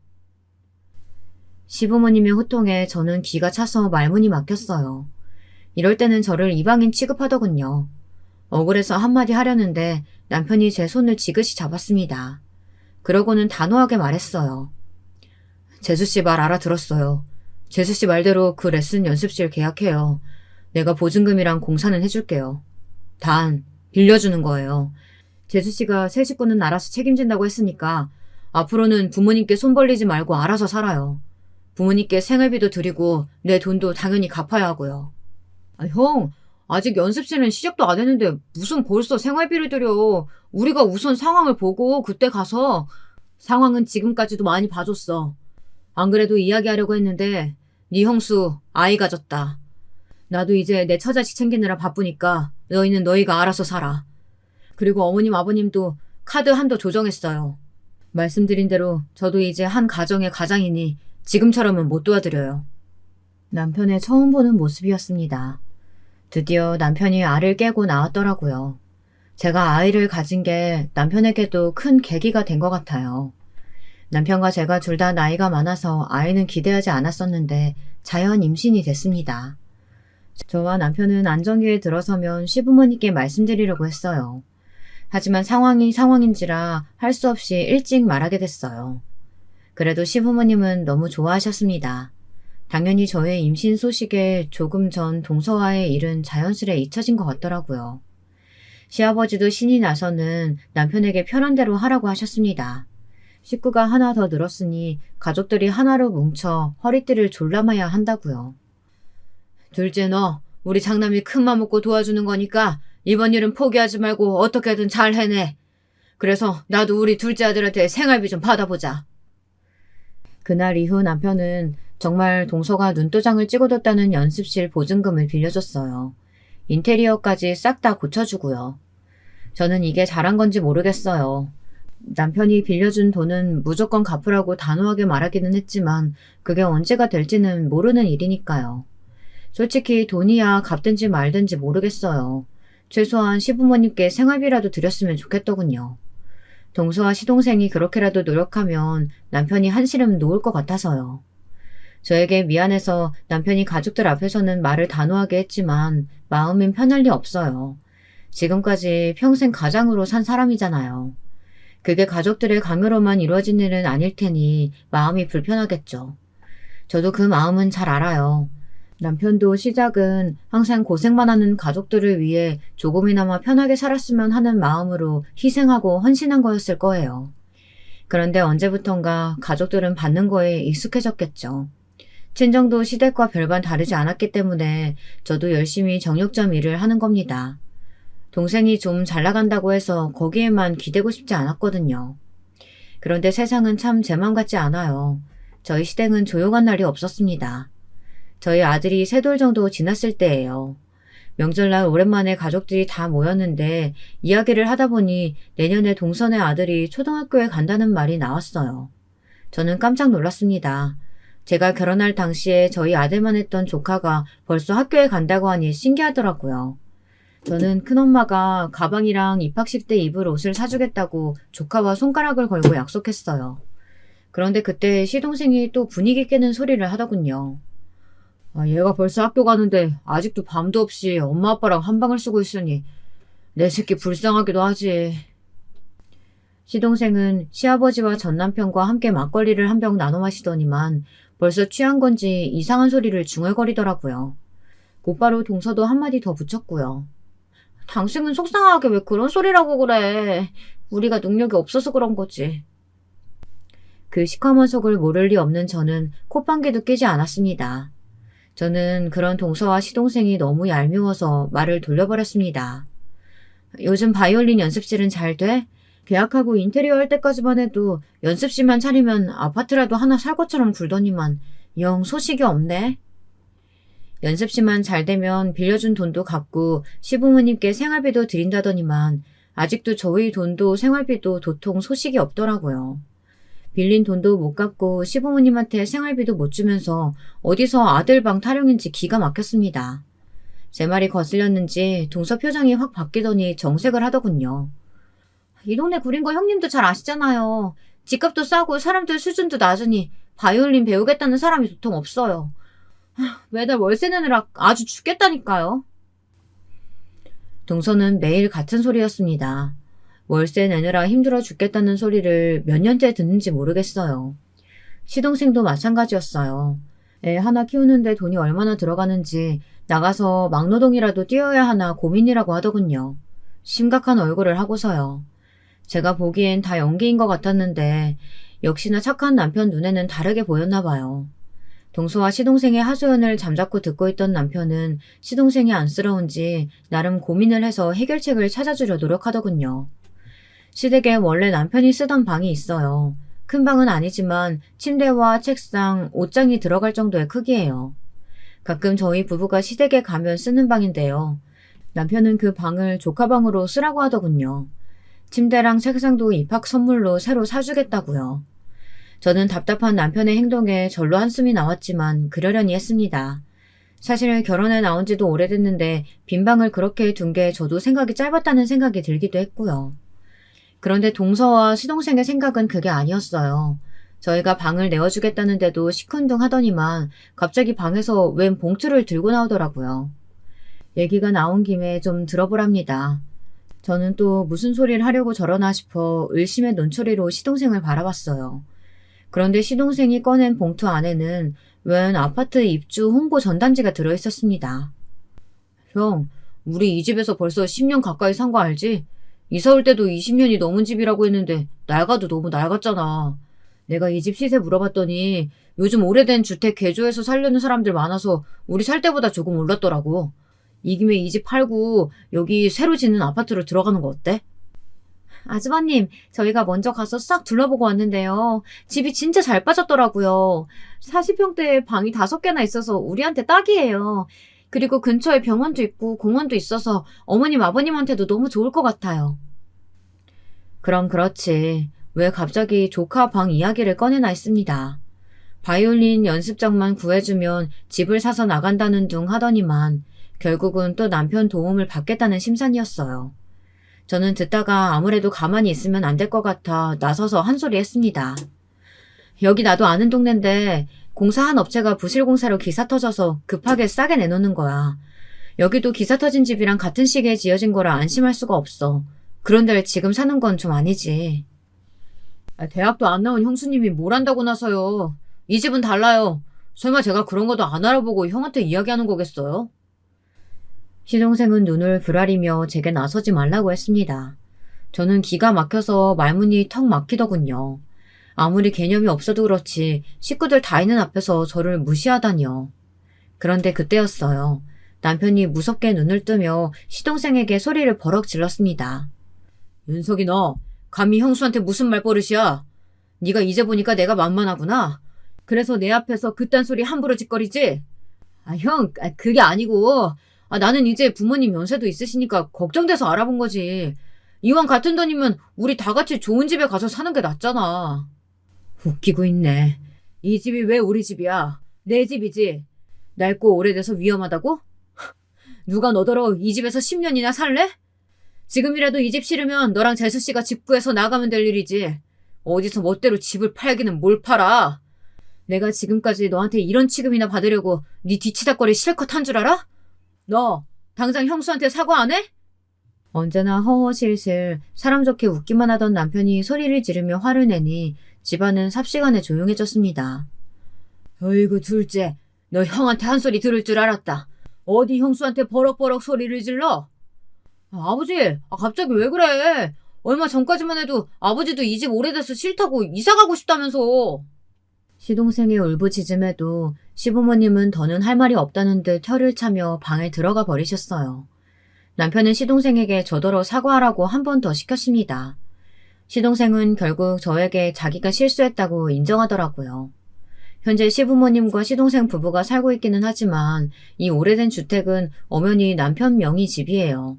시부모님의 호통에 저는 기가 차서 말문이 막혔어요. 이럴 때는 저를 이방인 취급하더군요. 억울해서 한마디 하려는데 남편이 제 손을 지그시 잡았습니다. 그러고는 단호하게 말했어요. 재수씨 말 알아들었어요. 재수씨 말대로 그 레슨 연습실 계약해요. 내가 보증금이랑 공사는 해줄게요. 단 빌려주는 거예요. 재수씨가 새 식구는 알아서 책임진다고 했으니까 앞으로는 부모님께 손 벌리지 말고 알아서 살아요. 부모님께 생활비도 드리고 내 돈도 당연히 갚아야 하고요. 형, 아직 연습실은 시작도 안 했는데 무슨 벌써 생활비를 드려. 우리가 우선 상황을 보고 그때 가서. 상황은 지금까지도 많이 봐줬어. 안 그래도 이야기하려고 했는데 네 형수 아이 가졌다. 나도 이제 내 처자식 챙기느라 바쁘니까 너희는 너희가 알아서 살아. 그리고 어머님 아버님도 카드 한도 조정했어요. 말씀드린 대로 저도 이제 한 가정의 가장이니 지금처럼은 못 도와드려요. 남편의 처음 보는 모습이었습니다. 드디어 남편이 알을 깨고 나왔더라고요. 제가 아이를 가진 게 남편에게도 큰 계기가 된 것 같아요. 남편과 제가 둘 다 나이가 많아서 아이는 기대하지 않았었는데 자연 임신이 됐습니다. 저와 남편은 안정기에 들어서면 시부모님께 말씀드리려고 했어요. 하지만 상황이 상황인지라 할 수 없이 일찍 말하게 됐어요. 그래도 시부모님은 너무 좋아하셨습니다. 당연히 저의 임신 소식에 조금 전 동서와의 일은 자연스레 잊혀진 것 같더라고요. 시아버지도 신이 나서는 남편에게 편한 대로 하라고 하셨습니다. 식구가 하나 더 늘었으니 가족들이 하나로 뭉쳐 허리띠를 졸라매야 한다고요. 둘째 너, 우리 장남이 큰맘 먹고 도와주는 거니까 이번 일은 포기하지 말고 어떻게든 잘 해내. 그래서 나도 우리 둘째 아들한테 생활비 좀 받아보자. 그날 이후 남편은 정말 동서가 눈도장을 찍어뒀다는 연습실 보증금을 빌려줬어요. 인테리어까지 싹 다 고쳐주고요. 저는 이게 잘한 건지 모르겠어요. 남편이 빌려준 돈은 무조건 갚으라고 단호하게 말하기는 했지만 그게 언제가 될지는 모르는 일이니까요. 솔직히 돈이야 갚든지 말든지 모르겠어요. 최소한 시부모님께 생활비라도 드렸으면 좋겠더군요. 동서와 시동생이 그렇게라도 노력하면 남편이 한시름 놓을 것 같아서요. 저에게 미안해서 남편이 가족들 앞에서는 말을 단호하게 했지만 마음은 편할 리 없어요. 지금까지 평생 가장으로 산 사람이잖아요. 그게 가족들의 강요로만 이루어진 일은 아닐 테니 마음이 불편하겠죠. 저도 그 마음은 잘 알아요. 남편도 시작은 항상 고생만 하는 가족들을 위해 조금이나마 편하게 살았으면 하는 마음으로 희생하고 헌신한 거였을 거예요. 그런데 언제부턴가 가족들은 받는 거에 익숙해졌겠죠. 친정도 시댁과 별반 다르지 않았기 때문에 저도 열심히 정육점 일을 하는 겁니다. 동생이 좀 잘 나간다고 해서 거기에만 기대고 싶지 않았거든요. 그런데 세상은 참 제 맘 같지 않아요. 저희 시댁은 조용한 날이 없었습니다. 저희 아들이 3돌 정도 지났을 때예요. 명절날 오랜만에 가족들이 다 모였는데 이야기를 하다 보니 내년에 동선의 아들이 초등학교에 간다는 말이 나왔어요. 저는 깜짝 놀랐습니다. 제가 결혼할 당시에 저희 아들만 했던 조카가 벌써 학교에 간다고 하니 신기하더라고요. 저는 큰엄마가 가방이랑 입학식 때 입을 옷을 사주겠다고 조카와 손가락을 걸고 약속했어요. 그런데 그때 시동생이 또 분위기 깨는 소리를 하더군요. 얘가 벌써 학교 가는데 아직도 밤도 없이 엄마 아빠랑 한 방을 쓰고 있으니 내 새끼 불쌍하기도 하지. 시동생은 시아버지와 전남편과 함께 막걸리를 한 병 나눠 마시더니만 벌써 취한 건지 이상한 소리를 중얼거리더라고요. 곧바로 동서도 한마디 더 붙였고요. 당신은 속상하게 왜 그런 소리라고 그래. 우리가 능력이 없어서 그런 거지. 그 시커먼 속을 모를 리 없는 저는 콧방귀도 끼지 않았습니다. 저는 그런 동서와 시동생이 너무 얄미워서 말을 돌려버렸습니다. 요즘 바이올린 연습실은 잘 돼? 계약하고 인테리어 할 때까지만 해도 연습실만 차리면 아파트라도 하나 살 것처럼 굴더니만 영 소식이 없네. 연습실만 잘 되면 빌려준 돈도 갚고 시부모님께 생활비도 드린다더니만 아직도 저희 돈도 생활비도 도통 소식이 없더라고요. 빌린 돈도 못 갚고 시부모님한테 생활비도 못 주면서 어디서 아들 방 타령인지 기가 막혔습니다. 제 말이 거슬렸는지 동서 표정이 확 바뀌더니 정색을 하더군요. 이 동네 구린 거 형님도 잘 아시잖아요. 집값도 싸고 사람들 수준도 낮으니 바이올린 배우겠다는 사람이 도통 없어요. 매달 월세 내느라 아주 죽겠다니까요. 동서는 매일 같은 소리였습니다. 월세 내느라 힘들어 죽겠다는 소리를 몇 년째 듣는지 모르겠어요. 시동생도 마찬가지였어요. 애 하나 키우는데 돈이 얼마나 들어가는지 나가서 막노동이라도 뛰어야 하나 고민이라고 하더군요. 심각한 얼굴을 하고서요. 제가 보기엔 다 연기인 것 같았는데 역시나 착한 남편 눈에는 다르게 보였나 봐요. 동서와 시동생의 하소연을 잠자코 듣고 있던 남편은 시동생이 안쓰러운지 나름 고민을 해서 해결책을 찾아주려 노력하더군요. 시댁에 원래 남편이 쓰던 방이 있어요. 큰 방은 아니지만 침대와 책상, 옷장이 들어갈 정도의 크기예요. 가끔 저희 부부가 시댁에 가면 쓰는 방인데요. 남편은 그 방을 조카방으로 쓰라고 하더군요. 침대랑 책상도 입학 선물로 새로 사주겠다고요. 저는 답답한 남편의 행동에 절로 한숨이 나왔지만 그러려니 했습니다. 사실 결혼해 나온 지도 오래됐는데 빈 방을 그렇게 둔 게 저도 생각이 짧았다는 생각이 들기도 했고요. 그런데 동서와 시동생의 생각은 그게 아니었어요. 저희가 방을 내어주겠다는데도 시큰둥하더니만 갑자기 방에서 웬 봉투를 들고 나오더라고요. 얘기가 나온 김에 좀 들어보랍니다. 저는 또 무슨 소리를 하려고 저러나 싶어 의심의 눈초리로 시동생을 바라봤어요. 그런데 시동생이 꺼낸 봉투 안에는 웬 아파트 입주 홍보 전단지가 들어있었습니다. 형, 우리 이 집에서 벌써 10년 가까이 산 거 알지? 이사 올 때도 20년이 넘은 집이라고 했는데 낡아도 너무 낡았잖아. 내가 이 집 시세 물어봤더니 요즘 오래된 주택 개조해서 살려는 사람들 많아서 우리 살 때보다 조금 올랐더라고. 이 김에 이 집 팔고 여기 새로 짓는 아파트로 들어가는 거 어때? 아주버님, 저희가 먼저 가서 싹 둘러보고 왔는데요. 집이 진짜 잘 빠졌더라고요. 40평대에 방이 5개나 있어서 우리한테 딱이에요. 그리고 근처에 병원도 있고 공원도 있어서 어머님, 아버님한테도 너무 좋을 것 같아요. 그럼 그렇지. 왜 갑자기 조카 방 이야기를 꺼내나 했습니다. 바이올린 연습장만 구해주면 집을 사서 나간다는 둥 하더니만 결국은 또 남편 도움을 받겠다는 심산이었어요. 저는 듣다가 아무래도 가만히 있으면 안 될 것 같아 나서서 한 소리 했습니다. 여기 나도 아는 동네인데 공사한 업체가 부실공사로 기사 터져서 급하게 싸게 내놓는 거야. 여기도 기사 터진 집이랑 같은 시기에 지어진 거라 안심할 수가 없어. 그런 데를 지금 사는 건 좀 아니지. 대학도 안 나온 형수님이 뭘 안다고 나서요. 이 집은 달라요. 설마 제가 그런 것도 안 알아보고 형한테 이야기하는 거겠어요? 시동생은 눈을 부라리며 제게 나서지 말라고 했습니다. 저는 기가 막혀서 말문이 턱 막히더군요. 아무리 개념이 없어도 그렇지 식구들 다 있는 앞에서 저를 무시하다니요. 그런데 그때였어요. 남편이 무섭게 눈을 뜨며 시동생에게 소리를 버럭 질렀습니다. 윤석이 너 감히 형수한테 무슨 말버릇이야? 네가 이제 보니까 내가 만만하구나. 그래서 내 앞에서 그딴 소리 함부로 짓거리지? 형, 그게 아니고 나는 이제 부모님 연세도 있으시니까 걱정돼서 알아본 거지. 이왕 같은 돈이면 우리 다 같이 좋은 집에 가서 사는 게 낫잖아. 웃기고 있네. 이 집이 왜 우리 집이야? 내 집이지. 낡고 오래돼서 위험하다고? 누가 너더러 이 집에서 10년이나 살래? 지금이라도 이 집 싫으면 너랑 재수씨가 집 구해서 나가면 될 일이지. 어디서 멋대로 집을 팔기는 뭘 팔아. 내가 지금까지 너한테 이런 취급이나 받으려고 네 뒤치다꺼리 실컷 한 줄 알아? 너 당장 형수한테 사과 안 해? 언제나 허허실실 사람 좋게 웃기만 하던 남편이 소리를 지르며 화를 내니 집안은 삽시간에 조용해졌습니다. 어이구 둘째, 너 형한테 한 소리 들을 줄 알았다. 어디 형수한테 버럭버럭 소리를 질러? 아버지, 갑자기 왜 그래? 얼마 전까지만 해도 아버지도 이 집 오래돼서 싫다고 이사가고 싶다면서. 시동생의 울부짖음에도 시부모님은 더는 할 말이 없다는 듯 혀를 차며 방에 들어가 버리셨어요. 남편은 시동생에게 저더러 사과하라고 한 번 더 시켰습니다. 시동생은 결국 저에게 자기가 실수했다고 인정하더라고요. 현재 시부모님과 시동생 부부가 살고 있기는 하지만 이 오래된 주택은 엄연히 남편 명의 집이에요.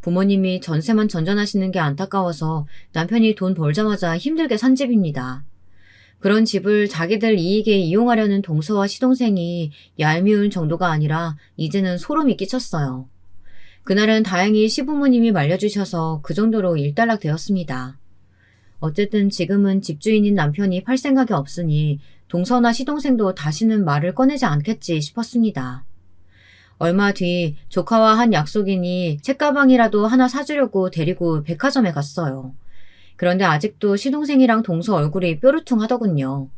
부모님이 전세만 전전하시는 게 안타까워서 남편이 돈 벌자마자 힘들게 산 집입니다. 그런 집을 자기들 이익에 이용하려는 동서와 시동생이 얄미운 정도가 아니라 이제는 소름이 끼쳤어요. 그날은 다행히 시부모님이 말려주셔서 그 정도로 일단락 되었습니다. 어쨌든 지금은 집주인인 남편이 팔 생각이 없으니 동서나 시동생도 다시는 말을 꺼내지 않겠지 싶었습니다. 얼마 뒤 조카와 한 약속이니 책가방이라도 하나 사주려고 데리고 백화점에 갔어요. 그런데 아직도 시동생이랑 동서 얼굴이 뾰루퉁하더군요.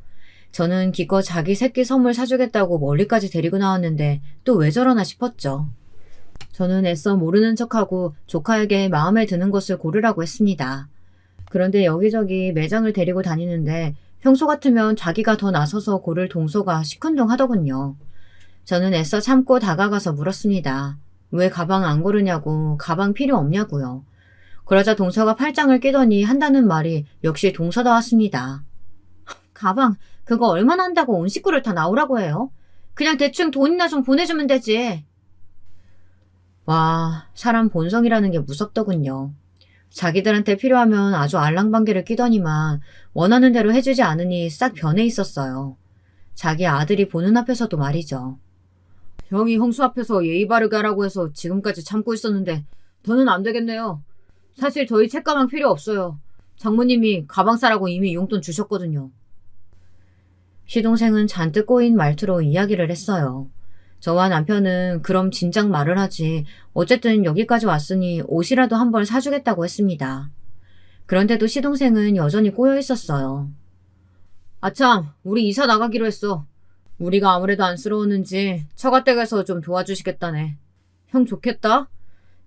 저는 기껏 자기 새끼 선물 사주겠다고 멀리까지 데리고 나왔는데 또 왜 저러나 싶었죠. 저는 애써 모르는 척하고 조카에게 마음에 드는 것을 고르라고 했습니다. 그런데 여기저기 매장을 데리고 다니는데 평소 같으면 자기가 더 나서서 고를 동서가 시큰둥하더군요. 저는 애써 참고 다가가서 물었습니다. 왜 가방 안 고르냐고, 가방 필요 없냐고요. 그러자 동서가 팔짱을 끼더니 한다는 말이 역시 동서다웠습니다. 가방 그거 얼마나 한다고 온 식구를 다 나오라고 해요? 그냥 대충 돈이나 좀 보내주면 되지. 와, 사람 본성이라는 게 무섭더군요. 자기들한테 필요하면 아주 알랑방귀를 끼더니만 원하는 대로 해주지 않으니 싹 변해 있었어요. 자기 아들이 보는 앞에서도 말이죠. 형이 형수 앞에서 예의 바르게 하라고 해서 지금까지 참고 있었는데 더는 안 되겠네요. 사실 저희 책가방 필요 없어요. 장모님이 가방 사라고 이미 용돈 주셨거든요. 시동생은 잔뜩 꼬인 말투로 이야기를 했어요. 저와 남편은 그럼 진작 말을 하지 어쨌든 여기까지 왔으니 옷이라도 한 벌 사주겠다고 했습니다. 그런데도 시동생은 여전히 꼬여 있었어요. 아참, 우리 이사 나가기로 했어. 우리가 아무래도 안쓰러웠는지 처가댁에서 좀 도와주시겠다네. 형 좋겠다.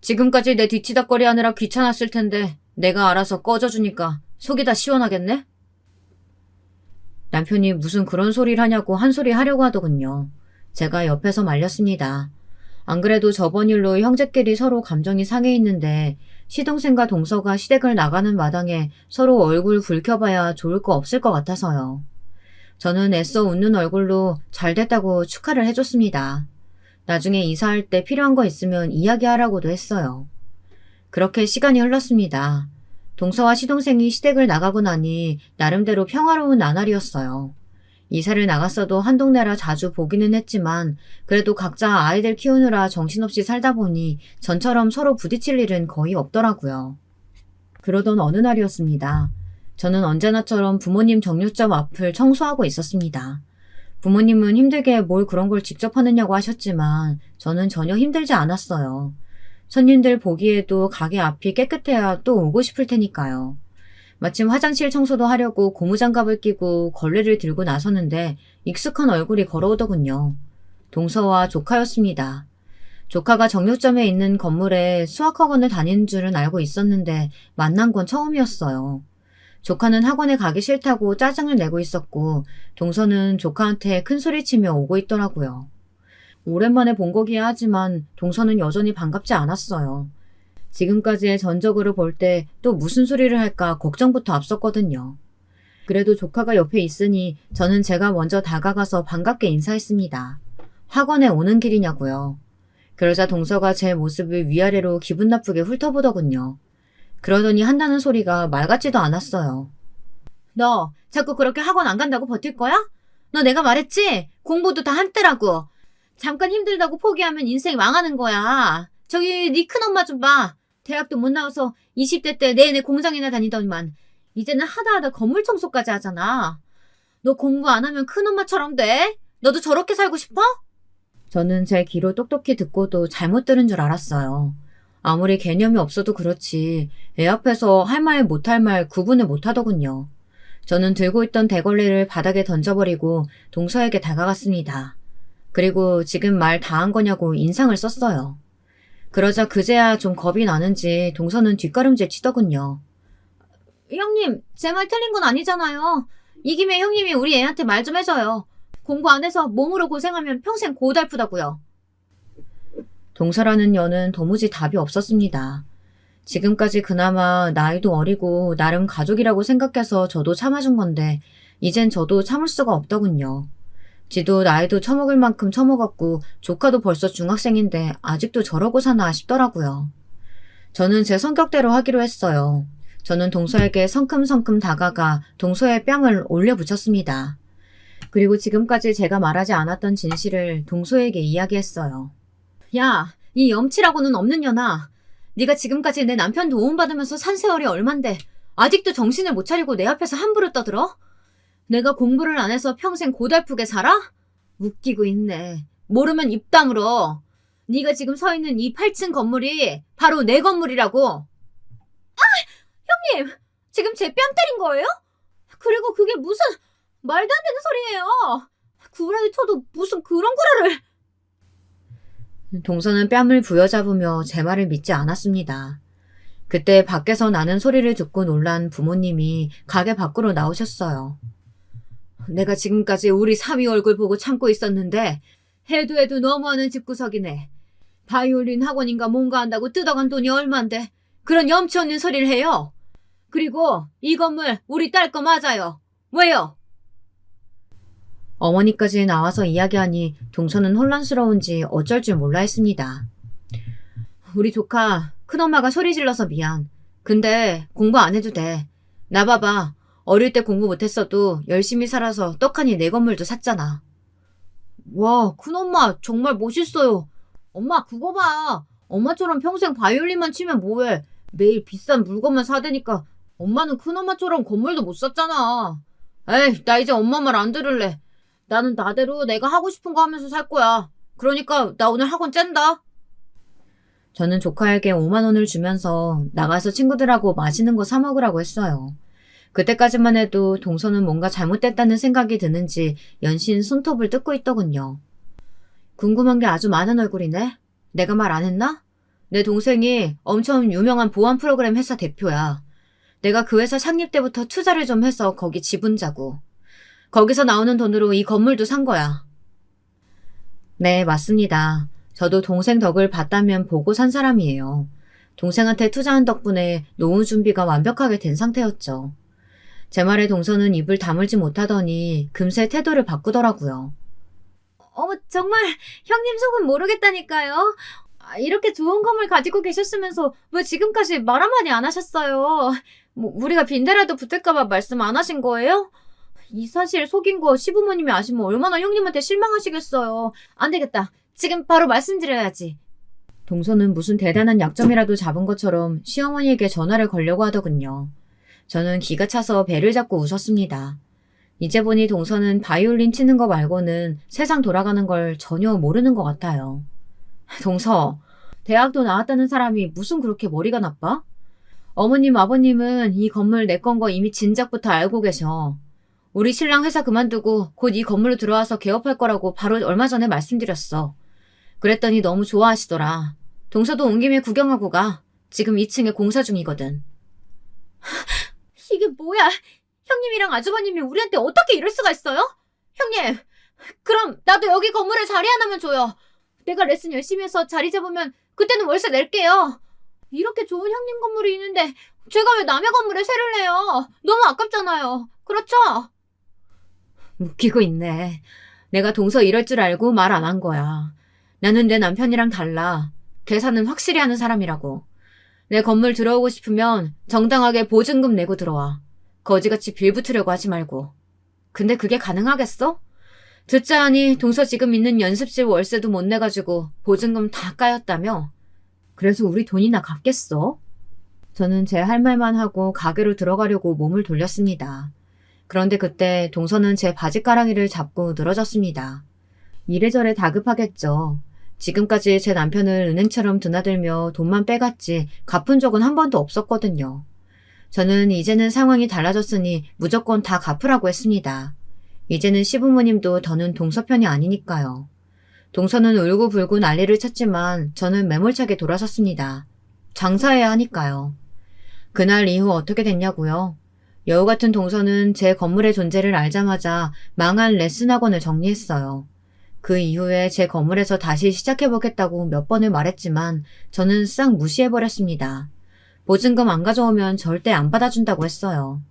지금까지 내 뒤치다꺼리 하느라 귀찮았을 텐데 내가 알아서 꺼져주니까 속이 다 시원하겠네? 남편이 무슨 그런 소리를 하냐고 한 소리 하려고 하더군요. 제가 옆에서 말렸습니다. 안 그래도 저번 일로 형제끼리 서로 감정이 상해 있는데 시동생과 동서가 시댁을 나가는 마당에 서로 얼굴 붉혀봐야 좋을 거 없을 것 같아서요. 저는 애써 웃는 얼굴로 잘 됐다고 축하를 해줬습니다. 나중에 이사할 때 필요한 거 있으면 이야기하라고도 했어요. 그렇게 시간이 흘렀습니다. 동서와 시동생이 시댁을 나가고 나니 나름대로 평화로운 나날이었어요. 이사를 나갔어도 한 동네라 자주 보기는 했지만 그래도 각자 아이들 키우느라 정신없이 살다 보니 전처럼 서로 부딪힐 일은 거의 없더라고요. 그러던 어느 날이었습니다. 저는 언제나처럼 부모님 정류점 앞을 청소하고 있었습니다. 부모님은 힘들게 뭘 그런 걸 직접 하느냐고 하셨지만 저는 전혀 힘들지 않았어요. 손님들 보기에도 가게 앞이 깨끗해야 또 오고 싶을 테니까요. 마침 화장실 청소도 하려고 고무장갑을 끼고 걸레를 들고 나섰는데 익숙한 얼굴이 걸어오더군요. 동서와 조카였습니다. 조카가 정류점에 있는 건물에 수학학원을 다니는 줄은 알고 있었는데 만난 건 처음이었어요. 조카는 학원에 가기 싫다고 짜증을 내고 있었고 동서는 조카한테 큰소리치며 오고 있더라고요. 오랜만에 본 거기야 하지만 동서는 여전히 반갑지 않았어요. 지금까지의 전적으로 볼 때 또 무슨 소리를 할까 걱정부터 앞섰거든요. 그래도 조카가 옆에 있으니 저는 제가 먼저 다가가서 반갑게 인사했습니다. 학원에 오는 길이냐고요. 그러자 동서가 제 모습을 위아래로 기분 나쁘게 훑어보더군요. 그러더니 한다는 소리가 말 같지도 않았어요. 너 자꾸 그렇게 학원 안 간다고 버틸 거야? 너 내가 말했지? 공부도 다 한때라고. 잠깐 힘들다고 포기하면 인생 망하는 거야. 저기 네 큰엄마 좀 봐. 대학도 못 나와서 20대 때 내내 공장이나 다니더니만 이제는 하다 건물 청소까지 하잖아. 너 공부 안 하면 큰엄마처럼 돼? 너도 저렇게 살고 싶어? 저는 제 귀로 똑똑히 듣고도 잘못 들은 줄 알았어요. 아무리 개념이 없어도 그렇지 애 앞에서 할 말 못할 말 구분을 못하더군요. 저는 들고 있던 대걸레를 바닥에 던져버리고 동서에게 다가갔습니다. 그리고 지금 말 다 한 거냐고 인상을 썼어요. 그러자 그제야 좀 겁이 나는지 동서는 뒷걸음질 치더군요. 형님, 제 말 틀린 건 아니잖아요. 이 김에 형님이 우리 애한테 말 좀 해줘요. 공부 안 해서 몸으로 고생하면 평생 고달프다고요. 동서라는 여는 도무지 답이 없었습니다. 지금까지 그나마 나이도 어리고 나름 가족이라고 생각해서 저도 참아준 건데 이젠 저도 참을 수가 없더군요. 지도 나이도 처먹을 만큼 처먹었고 조카도 벌써 중학생인데 아직도 저러고 사나 싶더라고요. 저는 제 성격대로 하기로 했어요. 저는 동서에게 성큼성큼 다가가 동서의 뺨을 올려붙였습니다. 그리고 지금까지 제가 말하지 않았던 진실을 동서에게 이야기했어요. 야, 이 염치라고는 없는 년아. 네가 지금까지 내 남편 도움받으면서 산 세월이 얼만데 아직도 정신을 못 차리고 내 앞에서 함부로 떠들어? 내가 공부를 안 해서 평생 고달프게 살아? 웃기고 있네. 모르면 입 다물어. 네가 지금 서 있는 이 8층 건물이 바로 내 건물이라고. 아! 형님! 지금 제 뺨 때린 거예요? 그리고 그게 무슨 말도 안 되는 소리예요. 구라를 쳐도 무슨 그런 구라를. 동서는 뺨을 부여잡으며 제 말을 믿지 않았습니다. 그때 밖에서 나는 소리를 듣고 놀란 부모님이 가게 밖으로 나오셨어요. 내가 지금까지 우리 사위 얼굴 보고 참고 있었는데 해도 너무하는 집구석이네. 바이올린 학원인가 뭔가 한다고 뜯어간 돈이 얼만데 그런 염치 없는 소리를 해요. 그리고 이 건물 우리 딸 거 맞아요. 왜요? 어머니까지 나와서 이야기하니 동서는 혼란스러운지 어쩔 줄 몰라 했습니다. 우리 조카 큰엄마가 소리 질러서 미안. 근데 공부 안 해도 돼. 나 봐봐. 어릴 때 공부 못했어도 열심히 살아서 떡하니 내 건물도 샀잖아. 와, 큰엄마 정말 멋있어요. 엄마 그거 봐. 엄마처럼 평생 바이올린만 치면 뭐해. 매일 비싼 물건만 사대니까 엄마는 큰엄마처럼 건물도 못 샀잖아. 에이, 나 이제 엄마 말 안 들을래. 나는 나대로 내가 하고 싶은 거 하면서 살 거야. 그러니까 나 오늘 학원 짠다. 저는 조카에게 5만 원을 주면서 나가서 친구들하고 맛있는 거 사 먹으라고 했어요. 그때까지만 해도 동서는 뭔가 잘못됐다는 생각이 드는지 연신 손톱을 뜯고 있더군요. 궁금한 게 아주 많은 얼굴이네. 내가 말 안 했나? 내 동생이 엄청 유명한 보안 프로그램 회사 대표야. 내가 그 회사 창립 때부터 투자를 좀 해서 거기 지분자고. 거기서 나오는 돈으로 이 건물도 산 거야. 네, 맞습니다. 저도 동생 덕을 봤다면 보고 산 사람이에요. 동생한테 투자한 덕분에 노후 준비가 완벽하게 된 상태였죠. 제 말에 동서는 입을 다물지 못하더니 금세 태도를 바꾸더라고요. 정말 형님 속은 모르겠다니까요. 이렇게 좋은 건물 가지고 계셨으면서 왜 지금까지 말 한마디 안 하셨어요? 우리가 빈대라도 붙을까봐 말씀 안 하신 거예요? 이 사실 속인 거 시부모님이 아시면 얼마나 형님한테 실망하시겠어요. 안 되겠다. 지금 바로 말씀드려야지. 동서는 무슨 대단한 약점이라도 잡은 것처럼 시어머니에게 전화를 걸려고 하더군요. 저는 기가 차서 배를 잡고 웃었습니다. 이제 보니 동서는 바이올린 치는 거 말고는 세상 돌아가는 걸 전혀 모르는 것 같아요. 동서, 대학도 나왔다는 사람이 무슨 그렇게 머리가 나빠? 어머님, 아버님은 이 건물 내 건 거 이미 진작부터 알고 계셔. 우리 신랑 회사 그만두고 곧 이 건물로 들어와서 개업할 거라고 바로 얼마 전에 말씀드렸어. 그랬더니 너무 좋아하시더라. 동서도 온 김에 구경하고 가. 지금 2층에 공사 중이거든. 이게 뭐야? 형님이랑 아주버님이 우리한테 어떻게 이럴 수가 있어요? 형님, 그럼 나도 여기 건물에 자리 하나만 줘요. 내가 레슨 열심히 해서 자리 잡으면 그때는 월세 낼게요. 이렇게 좋은 형님 건물이 있는데 제가 왜 남의 건물에 세를 내요? 너무 아깝잖아요. 그렇죠? 웃기고 있네. 내가 동서 이럴 줄 알고 말 안 한 거야. 나는 내 남편이랑 달라. 계산은 확실히 하는 사람이라고. 내 건물 들어오고 싶으면 정당하게 보증금 내고 들어와. 거지같이 빌붙으려고 하지 말고. 근데 그게 가능하겠어? 듣자 하니 동서 지금 있는 연습실 월세도 못 내가지고 보증금 다 까였다며? 그래서 우리 돈이나 갚겠어? 저는 제 할 말만 하고 가게로 들어가려고 몸을 돌렸습니다. 그런데 그때 동서는 제 바지가랑이를 잡고 늘어졌습니다. 이래저래 다급하겠죠. 지금까지 제 남편을 은행처럼 드나들며 돈만 빼갔지 갚은 적은 한 번도 없었거든요. 저는 이제는 상황이 달라졌으니 무조건 다 갚으라고 했습니다. 이제는 시부모님도 더는 동서 편이 아니니까요. 동서는 울고불고 난리를 쳤지만 저는 매몰차게 돌아섰습니다. 장사해야 하니까요. 그날 이후 어떻게 됐냐고요? 여우 같은 동서는 제 건물의 존재를 알자마자 망한 레슨 학원을 정리했어요. 그 이후에 제 건물에서 다시 시작해보겠다고 몇 번을 말했지만 저는 싹 무시해버렸습니다. 보증금 안 가져오면 절대 안 받아준다고 했어요.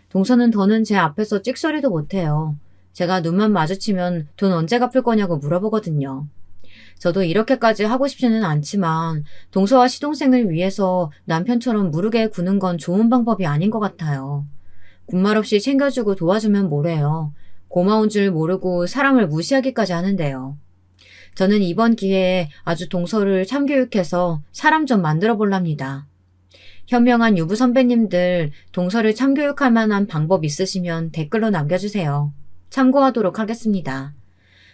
동서는 더는 제 앞에서 찍소리도 못해요. 제가 눈만 마주치면 돈 언제 갚을 거냐고 물어보거든요. 저도 이렇게까지 하고 싶지는 않지만 동서와 시동생을 위해서 남편처럼 무르게 구는 건 좋은 방법이 아닌 것 같아요. 군말 없이 챙겨주고 도와주면 뭐래요. 고마운 줄 모르고 사람을 무시하기까지 하는데요. 저는 이번 기회에 아주 동서를 참교육해서 사람 좀 만들어 볼랍니다. 현명한 유부 선배님들 동서를 참교육할 만한 방법 있으시면 댓글로 남겨주세요. 참고하도록 하겠습니다.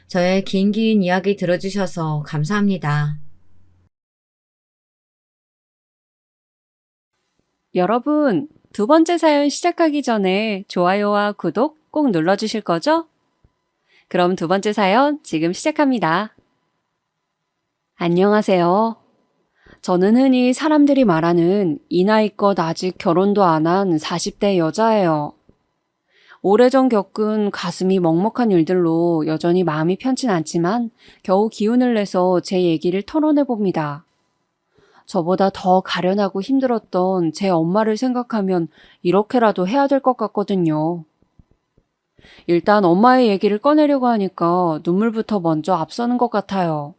저의 긴 이야기 들어주셔서 감사합니다. 여러분, 두 번째 사연 시작하기 전에 좋아요와 구독 꼭 눌러주실 거죠? 그럼 두 번째 사연 지금 시작합니다. 안녕하세요. 저는 흔히 사람들이 말하는 이 나이껏 아직 결혼도 안 한 40대 여자예요. 오래전 겪은 가슴이 먹먹한 일들로 여전히 마음이 편치 않지만 겨우 기운을 내서 제 얘기를 털어내봅니다. 저보다 더 가련하고 힘들었던 제 엄마를 생각하면 이렇게라도 해야 될 것 같거든요. 일단 엄마의 얘기를 꺼내려고 하니까 눈물부터 먼저 앞서는 것 같아요.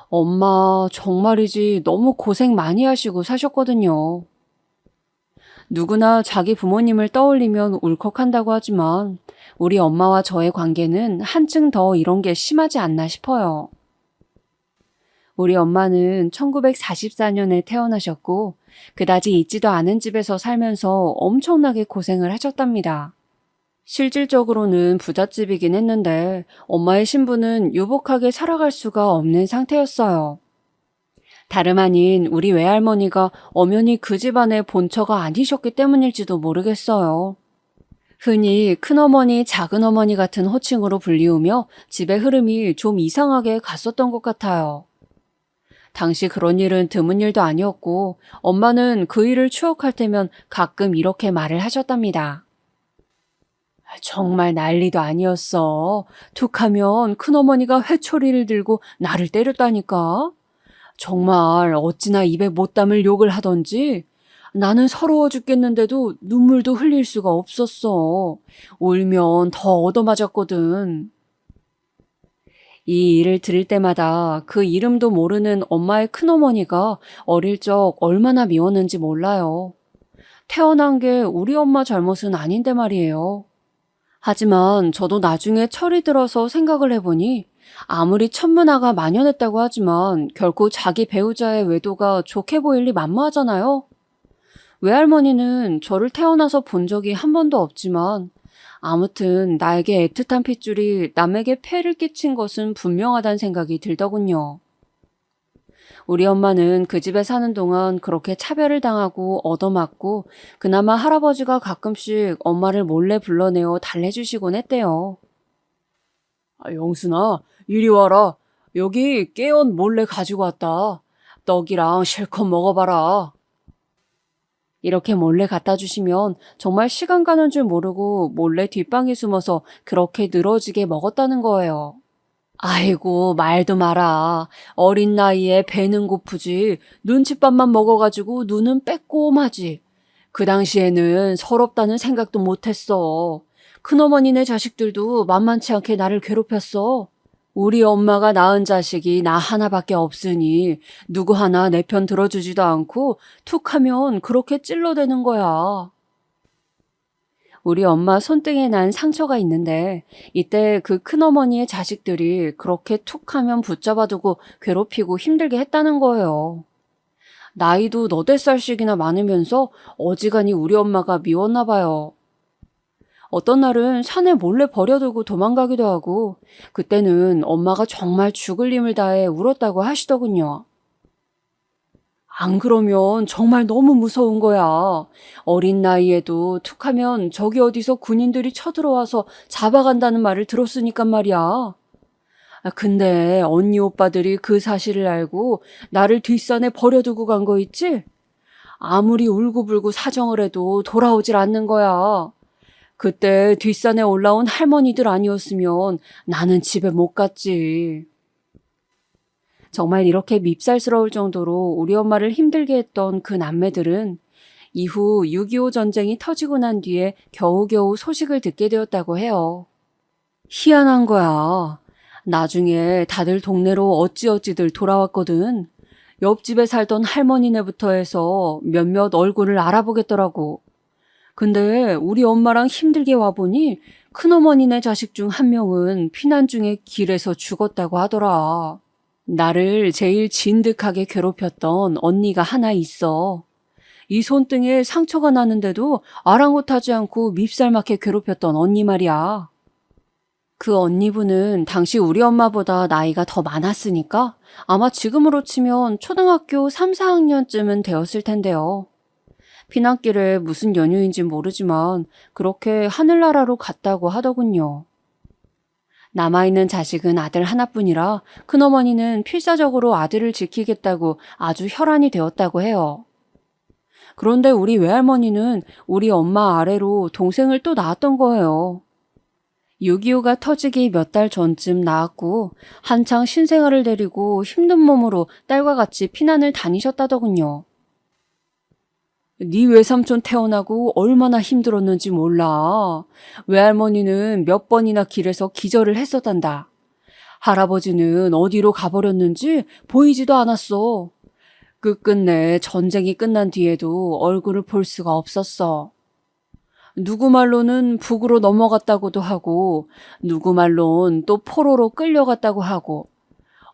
엄마 정말이지 너무 고생 많이 하시고 사셨거든요. 누구나 자기 부모님을 떠올리면 울컥한다고 하지만 우리 엄마와 저의 관계는 한층 더 이런 게 심하지 않나 싶어요. 우리 엄마는 1944년에 태어나셨고 그다지 있지도 않은 집에서 살면서 엄청나게 고생을 하셨답니다. 실질적으로는 부잣집이긴 했는데 엄마의 신분은 유복하게 살아갈 수가 없는 상태였어요. 다름 아닌 우리 외할머니가 엄연히 그 집안의 본처가 아니셨기 때문일지도 모르겠어요. 흔히 큰어머니, 작은어머니 같은 호칭으로 불리우며 집의 흐름이 좀 이상하게 갔었던 것 같아요. 당시 그런 일은 드문 일도 아니었고 엄마는 그 일을 추억할 때면 가끔 이렇게 말을 하셨답니다. 정말 난리도 아니었어. 툭하면 큰어머니가 회초리를 들고 나를 때렸다니까. 정말 어찌나 입에 못 담을 욕을 하던지 나는 서러워 죽겠는데도 눈물도 흘릴 수가 없었어. 울면 더 얻어맞았거든. 이 일을 들을 때마다 그 이름도 모르는 엄마의 큰어머니가 어릴 적 얼마나 미웠는지 몰라요. 태어난 게 우리 엄마 잘못은 아닌데 말이에요. 하지만 저도 나중에 철이 들어서 생각을 해보니 아무리 천문화가 만연했다고 하지만 결코 자기 배우자의 외도가 좋게 보일 리 만무하잖아요. 외할머니는 저를 태어나서 본 적이 한 번도 없지만 아무튼 나에게 애틋한 핏줄이 남에게 폐를 끼친 것은 분명하다는 생각이 들더군요. 우리 엄마는 그 집에 사는 동안 그렇게 차별을 당하고 얻어맞고 그나마 할아버지가 가끔씩 엄마를 몰래 불러내어 달래주시곤 했대요. 영순아, 이리 와라. 여기 깨언 몰래 가지고 왔다. 떡이랑 실컷 먹어봐라. 이렇게 몰래 갖다 주시면 정말 시간 가는 줄 모르고 몰래 뒷방에 숨어서 그렇게 늘어지게 먹었다는 거예요. 아이고, 말도 마라. 어린 나이에 배는 고프지 눈칫밥만 먹어가지고 눈은 빼꼼하지. 그 당시에는 서럽다는 생각도 못했어. 큰어머니네 자식들도 만만치 않게 나를 괴롭혔어. 우리 엄마가 낳은 자식이 나 하나밖에 없으니 누구 하나 내 편 들어주지도 않고 툭하면 그렇게 찔러대는 거야. 우리 엄마 손등에 난 상처가 있는데 이때 그 큰어머니의 자식들이 그렇게 툭하면 붙잡아두고 괴롭히고 힘들게 했다는 거예요. 나이도 너댓 살씩이나 많으면서 어지간히 우리 엄마가 미웠나 봐요. 어떤 날은 산에 몰래 버려두고 도망가기도 하고 그때는 엄마가 정말 죽을 힘을 다해 울었다고 하시더군요. 안 그러면 정말 너무 무서운 거야. 어린 나이에도 툭하면 저기 어디서 군인들이 쳐들어와서 잡아간다는 말을 들었으니까 말이야. 근데 언니 오빠들이 그 사실을 알고 나를 뒷산에 버려두고 간 거 있지? 아무리 울고불고 사정을 해도 돌아오질 않는 거야. 그때 뒷산에 올라온 할머니들 아니었으면 나는 집에 못 갔지. 정말 이렇게 밉살스러울 정도로 우리 엄마를 힘들게 했던 그 남매들은 이후 6.25 전쟁이 터지고 난 뒤에 겨우겨우 소식을 듣게 되었다고 해요. 희한한 거야. 나중에 다들 동네로 어찌어찌들 돌아왔거든. 옆집에 살던 할머니네부터 해서 몇몇 얼굴을 알아보겠더라고. 근데 우리 엄마랑 힘들게 와보니 큰어머니네 자식 중 한 명은 피난 중에 길에서 죽었다고 하더라. 나를 제일 진득하게 괴롭혔던 언니가 하나 있어. 이 손등에 상처가 나는데도 아랑곳하지 않고 밉살맞게 괴롭혔던 언니 말이야. 그 언니분은 당시 우리 엄마보다 나이가 더 많았으니까 아마 지금으로 치면 초등학교 3, 4학년쯤은 되었을 텐데요. 피난길에 무슨 연유인지 모르지만 그렇게 하늘나라로 갔다고 하더군요. 남아있는 자식은 아들 하나뿐이라 큰어머니는 필사적으로 아들을 지키겠다고 아주 혈안이 되었다고 해요. 그런데 우리 외할머니는 우리 엄마 아래로 동생을 또 낳았던 거예요. 6.25가 터지기 몇 달 전쯤 낳았고 한창 신생아를 데리고 힘든 몸으로 딸과 같이 피난을 다니셨다더군요. 네 외삼촌 태어나고 얼마나 힘들었는지 몰라. 외할머니는 몇 번이나 길에서 기절을 했었단다. 할아버지는 어디로 가버렸는지 보이지도 않았어. 끝끝내 전쟁이 끝난 뒤에도 얼굴을 볼 수가 없었어. 누구 말로는 북으로 넘어갔다고도 하고 누구 말론 또 포로로 끌려갔다고 하고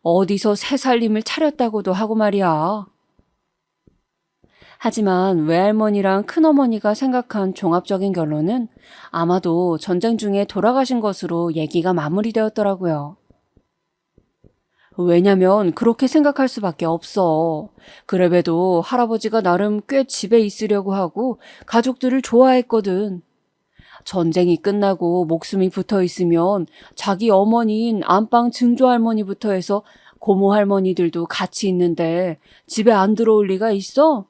어디서 새 살림을 차렸다고도 하고 말이야. 하지만 외할머니랑 큰어머니가 생각한 종합적인 결론은 아마도 전쟁 중에 돌아가신 것으로 얘기가 마무리되었더라고요. 왜냐면 그렇게 생각할 수밖에 없어. 그래봬도 할아버지가 나름 꽤 집에 있으려고 하고 가족들을 좋아했거든. 전쟁이 끝나고 목숨이 붙어 있으면 자기 어머니인 안방 증조 할머니부터 해서 고모 할머니들도 같이 있는데 집에 안 들어올 리가 있어?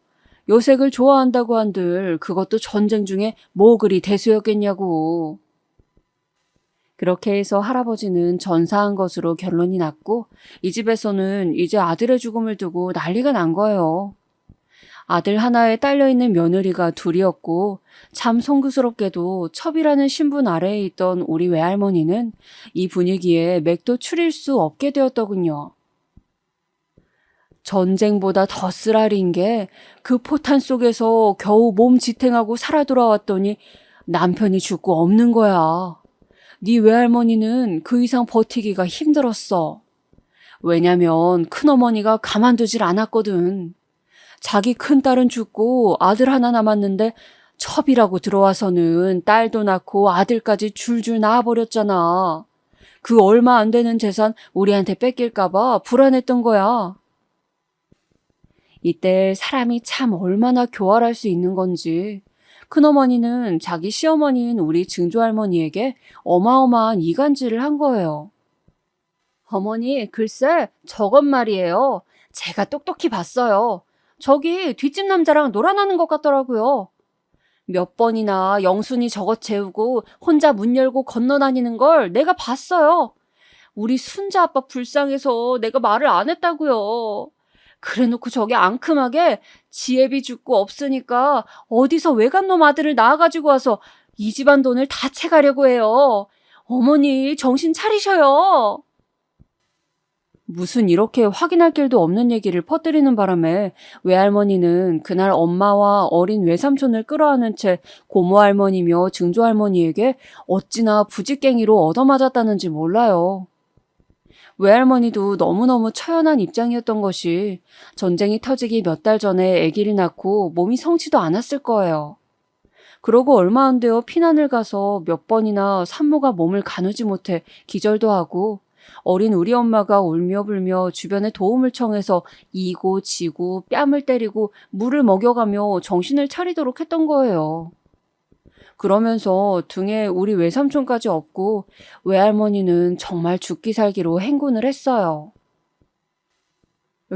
요색을 좋아한다고 한들 그것도 전쟁 중에 뭐 그리 대수였겠냐고. 그렇게 해서 할아버지는 전사한 것으로 결론이 났고 이 집에서는 이제 아들의 죽음을 두고 난리가 난 거예요. 아들 하나에 딸려있는 며느리가 둘이었고 참 송구스럽게도 첩이라는 신분 아래에 있던 우리 외할머니는 이 분위기에 맥도 추릴 수 없게 되었더군요. 전쟁보다 더 쓰라린 게 그 포탄 속에서 겨우 몸 지탱하고 살아 돌아왔더니 남편이 죽고 없는 거야. 네 외할머니는 그 이상 버티기가 힘들었어. 왜냐면 큰어머니가 가만두질 않았거든. 자기 큰딸은 죽고 아들 하나 남았는데 첩이라고 들어와서는 딸도 낳고 아들까지 줄줄 낳아버렸잖아. 그 얼마 안 되는 재산 우리한테 뺏길까봐 불안했던 거야. 이때 사람이 참 얼마나 교활할 수 있는 건지 큰어머니는 자기 시어머니인 우리 증조할머니에게 어마어마한 이간질을 한 거예요. 어머니, 글쎄 저것 말이에요. 제가 똑똑히 봤어요. 저기 뒷집 남자랑 놀아나는 것 같더라고요. 몇 번이나 영순이 저것 재우고 혼자 문 열고 건너다니는 걸 내가 봤어요. 우리 순자 아빠 불쌍해서 내가 말을 안 했다고요. 그래놓고 저게 앙큼하게 지혜비 죽고 없으니까 어디서 외갓놈 아들을 낳아가지고 와서 이 집안 돈을 다 채가려고 해요. 어머니 정신 차리셔요. 무슨 이렇게 확인할 길도 없는 얘기를 퍼뜨리는 바람에 외할머니는 그날 엄마와 어린 외삼촌을 끌어안은 채 고모할머니며 증조할머니에게 어찌나 부직갱이로 얻어맞았다는지 몰라요. 외할머니도 너무너무 처연한 입장이었던 것이 전쟁이 터지기 몇 달 전에 아기를 낳고 몸이 성치도 않았을 거예요. 그러고 얼마 안 되어 피난을 가서 몇 번이나 산모가 몸을 가누지 못해 기절도 하고 어린 우리 엄마가 울며 불며 주변에 도움을 청해서 이고 지고 뺨을 때리고 물을 먹여가며 정신을 차리도록 했던 거예요. 그러면서 등에 우리 외삼촌까지 업고 외할머니는 정말 죽기 살기로 행군을 했어요.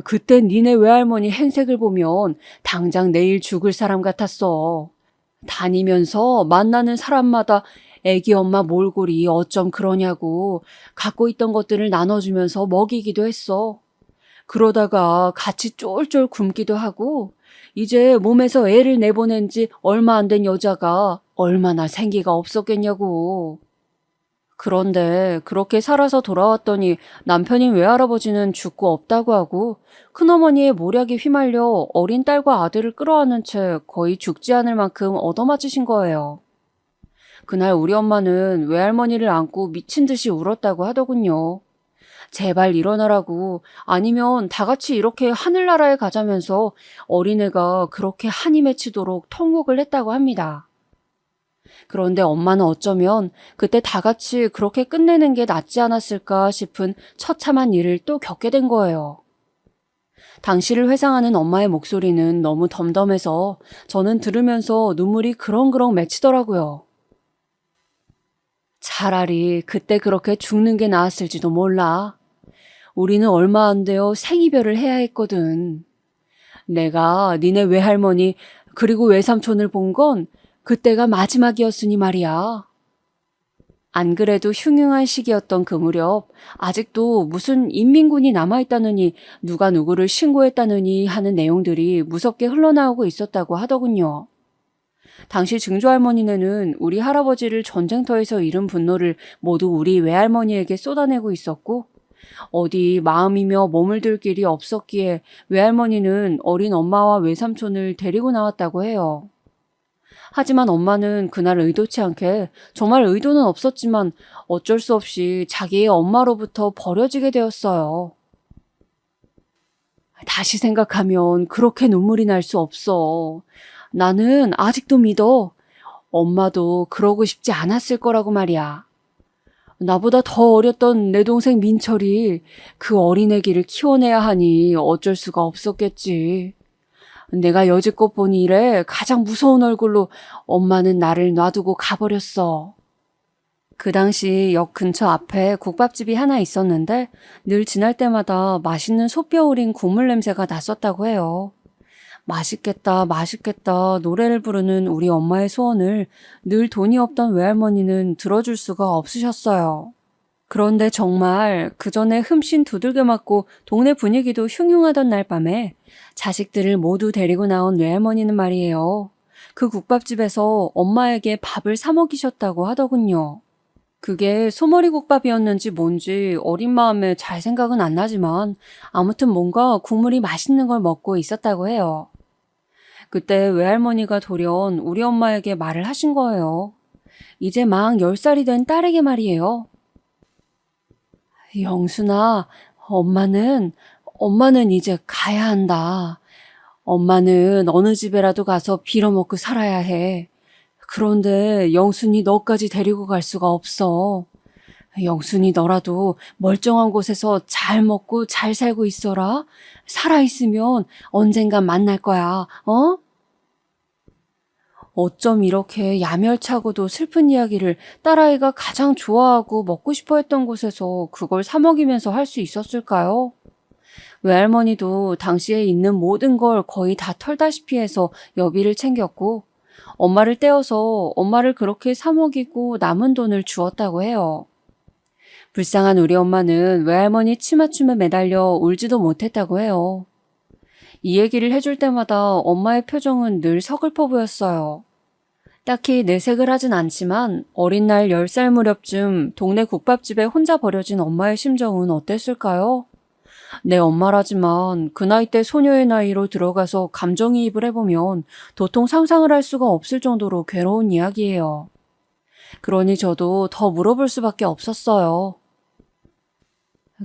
그때 니네 외할머니 행색을 보면 당장 내일 죽을 사람 같았어. 다니면서 만나는 사람마다 애기 엄마 몰골이 어쩜 그러냐고 갖고 있던 것들을 나눠주면서 먹이기도 했어. 그러다가 같이 쫄쫄 굶기도 하고 이제 몸에서 애를 내보낸 지 얼마 안 된 여자가 얼마나 생기가 없었겠냐고. 그런데 그렇게 살아서 돌아왔더니 남편인 외할아버지는 죽고 없다고 하고 큰어머니의 모략에 휘말려 어린 딸과 아들을 끌어안은 채 거의 죽지 않을 만큼 얻어맞으신 거예요. 그날 우리 엄마는 외할머니를 안고 미친 듯이 울었다고 하더군요. 제발 일어나라고, 아니면 다 같이 이렇게 하늘나라에 가자면서 어린애가 그렇게 한이 맺히도록 통곡을 했다고 합니다. 그런데 엄마는 어쩌면 그때 다 같이 그렇게 끝내는 게 낫지 않았을까 싶은 처참한 일을 또 겪게 된 거예요. 당시를 회상하는 엄마의 목소리는 너무 덤덤해서 저는 들으면서 눈물이 그렁그렁 맺히더라고요. 차라리 그때 그렇게 죽는 게 나았을지도 몰라. 우리는 얼마 안 되어 생이별을 해야 했거든. 내가 니네 외할머니 그리고 외삼촌을 본 건 그때가 마지막이었으니 말이야. 안 그래도 흉흉한 시기였던 그 무렵 아직도 무슨 인민군이 남아있다느니 누가 누구를 신고했다느니 하는 내용들이 무섭게 흘러나오고 있었다고 하더군요. 당시 증조할머니네는 우리 할아버지를 전쟁터에서 잃은 분노를 모두 우리 외할머니에게 쏟아내고 있었고 어디 마음이며 몸을 들 길이 없었기에 외할머니는 어린 엄마와 외삼촌을 데리고 나왔다고 해요. 하지만 엄마는 그날 의도치 않게, 정말 의도는 없었지만 어쩔 수 없이 자기의 엄마로부터 버려지게 되었어요. 다시 생각하면 그렇게 눈물이 날 수 없어. 나는 아직도 믿어. 엄마도 그러고 싶지 않았을 거라고 말이야. 나보다 더 어렸던 내 동생 민철이 그 어린 애기를 키워내야 하니 어쩔 수가 없었겠지. 내가 여지껏 본 일에 가장 무서운 얼굴로 엄마는 나를 놔두고 가버렸어. 그 당시 역 근처 앞에 국밥집이 하나 있었는데 늘 지날 때마다 맛있는 소뼈 우린 국물 냄새가 났었다고 해요. 맛있겠다, 맛있겠다 노래를 부르는 우리 엄마의 소원을 늘 돈이 없던 외할머니는 들어줄 수가 없으셨어요. 그런데 정말 그 전에 흠씬 두들겨 맞고 동네 분위기도 흉흉하던 날 밤에 자식들을 모두 데리고 나온 외할머니는 말이에요. 그 국밥집에서 엄마에게 밥을 사 먹이셨다고 하더군요. 그게 소머리 국밥이었는지 뭔지 어린 마음에 잘 생각은 안 나지만 아무튼 뭔가 국물이 맛있는 걸 먹고 있었다고 해요. 그때 외할머니가 돌연 우리 엄마에게 말을 하신 거예요. 이제 막 10살이 된 딸에게 말이에요. 영순아, 엄마는 이제 가야 한다. 엄마는 어느 집에라도 가서 빌어먹고 살아야 해. 그런데 영순이 너까지 데리고 갈 수가 없어. 영순이 너라도 멀쩡한 곳에서 잘 먹고 잘 살고 있어라. 살아있으면 언젠간 만날 거야, 어? 어쩜 이렇게 야멸차고도 슬픈 이야기를 딸아이가 가장 좋아하고 먹고 싶어 했던 곳에서 그걸 사 먹이면서 할 수 있었을까요? 외할머니도 당시에 있는 모든 걸 거의 다 털다시피 해서 여비를 챙겼고 엄마를 떼어서 엄마를 그렇게 사 먹이고 남은 돈을 주었다고 해요. 불쌍한 우리 엄마는 외할머니 치맞춤에 매달려 울지도 못했다고 해요. 이 얘기를 해줄 때마다 엄마의 표정은 늘 서글퍼 보였어요. 딱히 내색을 하진 않지만 어린 날 10살 무렵쯤 동네 국밥집에 혼자 버려진 엄마의 심정은 어땠을까요? 내 엄마라지만 그 나이 때 소녀의 나이로 들어가서 감정이입을 해보면 도통 상상을 할 수가 없을 정도로 괴로운 이야기예요. 그러니 저도 더 물어볼 수밖에 없었어요.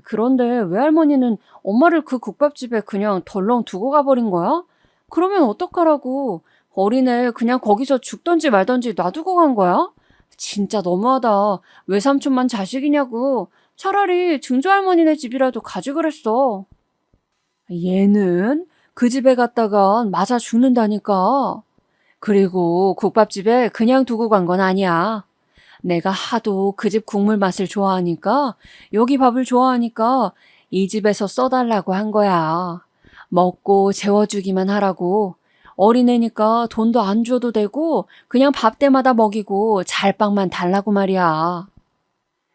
그런데 외할머니는 엄마를 그 국밥집에 그냥 덜렁 두고 가버린 거야? 그러면 어떡하라고? 어린애 그냥 거기서 죽던지 말던지 놔두고 간 거야? 진짜 너무하다. 외삼촌만 자식이냐고. 차라리 증조할머니네 집이라도 가지 그랬어. 얘는 그 집에 갔다간 맞아 죽는다니까. 그리고 국밥집에 그냥 두고 간 건 아니야. 내가 하도 그 집 국물 맛을 좋아하니까, 여기 밥을 좋아하니까 이 집에서 써달라고 한 거야. 먹고 재워주기만 하라고. 어린애니까 돈도 안 줘도 되고 그냥 밥 때마다 먹이고 잘빵만 달라고 말이야.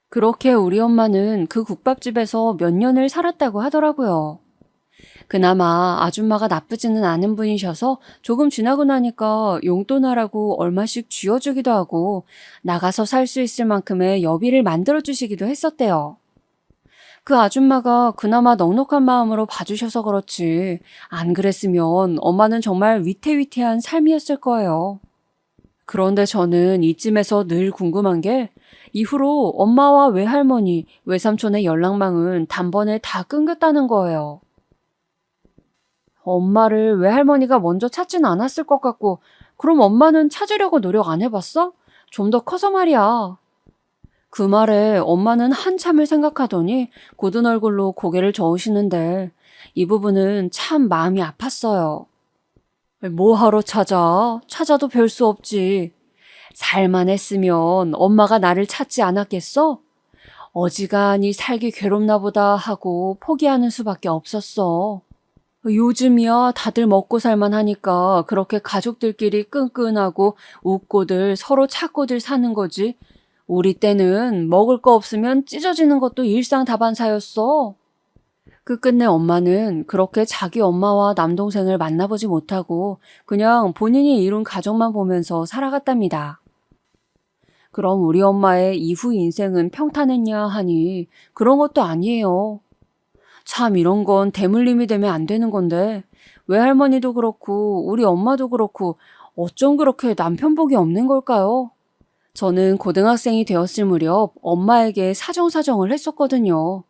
그렇게 우리 엄마는 그 국밥집에서 몇 년을 살았다고 하더라고요. 그나마 아줌마가 나쁘지는 않은 분이셔서 조금 지나고 나니까 용돈하라고 얼마씩 쥐어주기도 하고 나가서 살 수 있을 만큼의 여비를 만들어주시기도 했었대요. 그 아줌마가 그나마 넉넉한 마음으로 봐주셔서 그렇지 안 그랬으면 엄마는 정말 위태위태한 삶이었을 거예요. 그런데 저는 이쯤에서 늘 궁금한 게 이후로 엄마와 외할머니, 외삼촌의 연락망은 단번에 다 끊겼다는 거예요. 엄마를 외할머니가 먼저 찾진 않았을 것 같고 그럼 엄마는 찾으려고 노력 안 해봤어? 좀 더 커서 말이야. 그 말에 엄마는 한참을 생각하더니 굳은 얼굴로 고개를 저으시는데 이 부분은 참 마음이 아팠어요. 뭐하러 찾아? 찾아도 별 수 없지. 살만 했으면 엄마가 나를 찾지 않았겠어? 어지간히 살기 괴롭나 보다 하고 포기하는 수밖에 없었어. 요즘이야 다들 먹고 살만 하니까 그렇게 가족들끼리 끈끈하고 웃고들 서로 찾고들 사는 거지. 우리 때는 먹을 거 없으면 찢어지는 것도 일상다반사였어. 끝끝내 엄마는 그렇게 자기 엄마와 남동생을 만나보지 못하고 그냥 본인이 이룬 가정만 보면서 살아갔답니다. 그럼 우리 엄마의 이후 인생은 평탄했냐 하니 그런 것도 아니에요. 참 이런 건 대물림이 되면 안 되는 건데 외할머니도 그렇고 우리 엄마도 그렇고 어쩜 그렇게 남편 복이 없는 걸까요? 저는 고등학생이 되었을 무렵 엄마에게 사정사정을 했었거든요.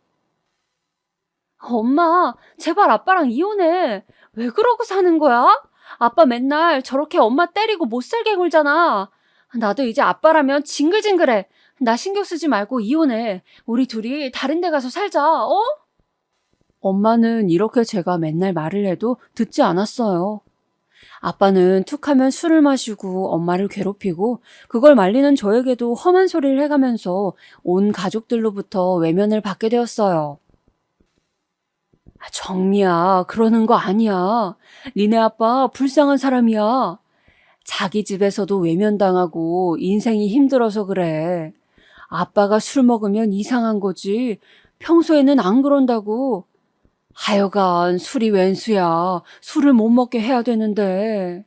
엄마, 제발 아빠랑 이혼해. 왜 그러고 사는 거야? 아빠 맨날 저렇게 엄마 때리고 못 살게 굴잖아. 나도 이제 아빠라면 징글징글해. 나 신경 쓰지 말고 이혼해. 우리 둘이 다른 데 가서 살자, 어? 엄마는 이렇게 제가 맨날 말을 해도 듣지 않았어요. 아빠는 툭하면 술을 마시고 엄마를 괴롭히고 그걸 말리는 저에게도 험한 소리를 해가면서 온 가족들로부터 외면을 받게 되었어요. 정미야, 그러는 거 아니야. 니네 아빠 불쌍한 사람이야. 자기 집에서도 외면당하고 인생이 힘들어서 그래. 아빠가 술 먹으면 이상한 거지. 평소에는 안 그런다고. 하여간 술이 웬수야. 술을 못 먹게 해야 되는데.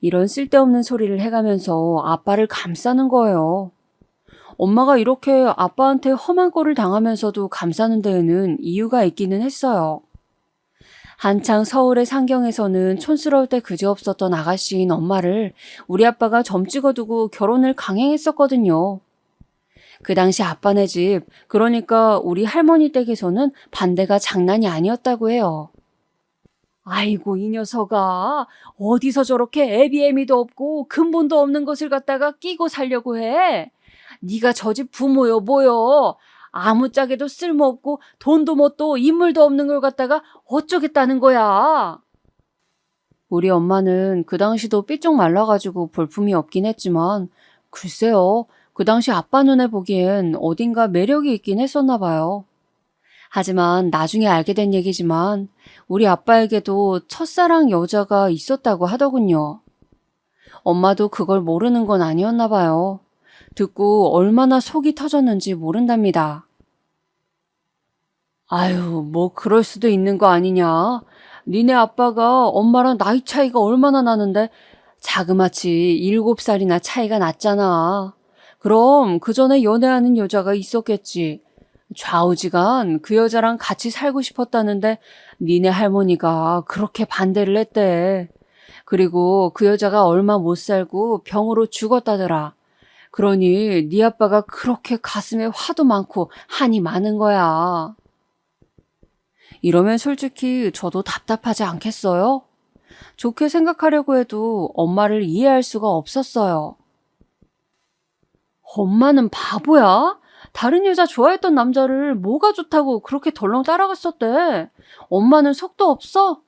이런 쓸데없는 소리를 해가면서 아빠를 감싸는 거예요. 엄마가 이렇게 아빠한테 험한 꼴을 당하면서도 감싸는 데에는 이유가 있기는 했어요. 한창 서울의 상경에서는 촌스러울 때 그지없었던 아가씨인 엄마를 우리 아빠가 점 찍어두고 결혼을 강행했었거든요. 그 당시 아빠네 집, 그러니까 우리 할머니 댁에서는 반대가 장난이 아니었다고 해요. 아이고, 이 녀석아, 어디서 저렇게 애비애미도 없고 근본도 없는 것을 갖다가 끼고 살려고 해? 네가 저 집 부모요 뭐요? 아무짝에도 쓸모없고 돈도 뭣도 인물도 없는 걸 갖다가 어쩌겠다는 거야. 우리 엄마는 그 당시도 삐쩍 말라가지고 볼품이 없긴 했지만 글쎄요, 그 당시 아빠 눈에 보기엔 어딘가 매력이 있긴 했었나 봐요. 하지만 나중에 알게 된 얘기지만 우리 아빠에게도 첫사랑 여자가 있었다고 하더군요. 엄마도 그걸 모르는 건 아니었나 봐요. 듣고 얼마나 속이 터졌는지 모른답니다. 아유, 뭐 그럴 수도 있는 거 아니냐. 니네 아빠가 엄마랑 나이 차이가 얼마나 나는데 자그마치 7살이나 차이가 났잖아. 그럼 그 전에 연애하는 여자가 있었겠지. 좌우지간 그 여자랑 같이 살고 싶었다는데 니네 할머니가 그렇게 반대를 했대. 그리고 그 여자가 얼마 못 살고 병으로 죽었다더라. 그러니 네 아빠가 그렇게 가슴에 화도 많고 한이 많은 거야. 이러면 솔직히 저도 답답하지 않겠어요? 좋게 생각하려고 해도 엄마를 이해할 수가 없었어요. 엄마는 바보야? 다른 여자 좋아했던 남자를 뭐가 좋다고 그렇게 덜렁 따라갔었대. 엄마는 속도 없어?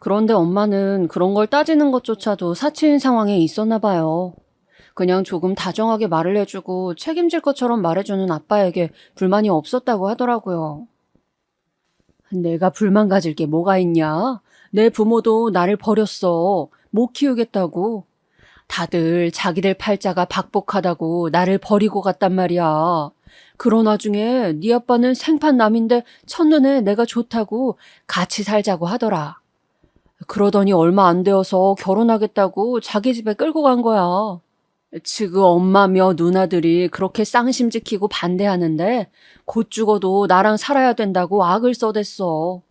그런데 엄마는 그런 걸 따지는 것조차도 사치인 상황에 있었나 봐요. 그냥 조금 다정하게 말을 해주고 책임질 것처럼 말해주는 아빠에게 불만이 없었다고 하더라고요. 내가 불만 가질 게 뭐가 있냐? 내 부모도 나를 버렸어. 못 키우겠다고. 다들 자기들 팔자가 박복하다고 나를 버리고 갔단 말이야. 그런 와중에 네 아빠는 생판 남인데 첫눈에 내가 좋다고 같이 살자고 하더라. 그러더니 얼마 안 되어서 결혼하겠다고 자기 집에 끌고 간 거야. 지금 엄마며 누나들이 그렇게 쌍심 지키고 반대하는데 곧 죽어도 나랑 살아야 된다고 악을 써댔어.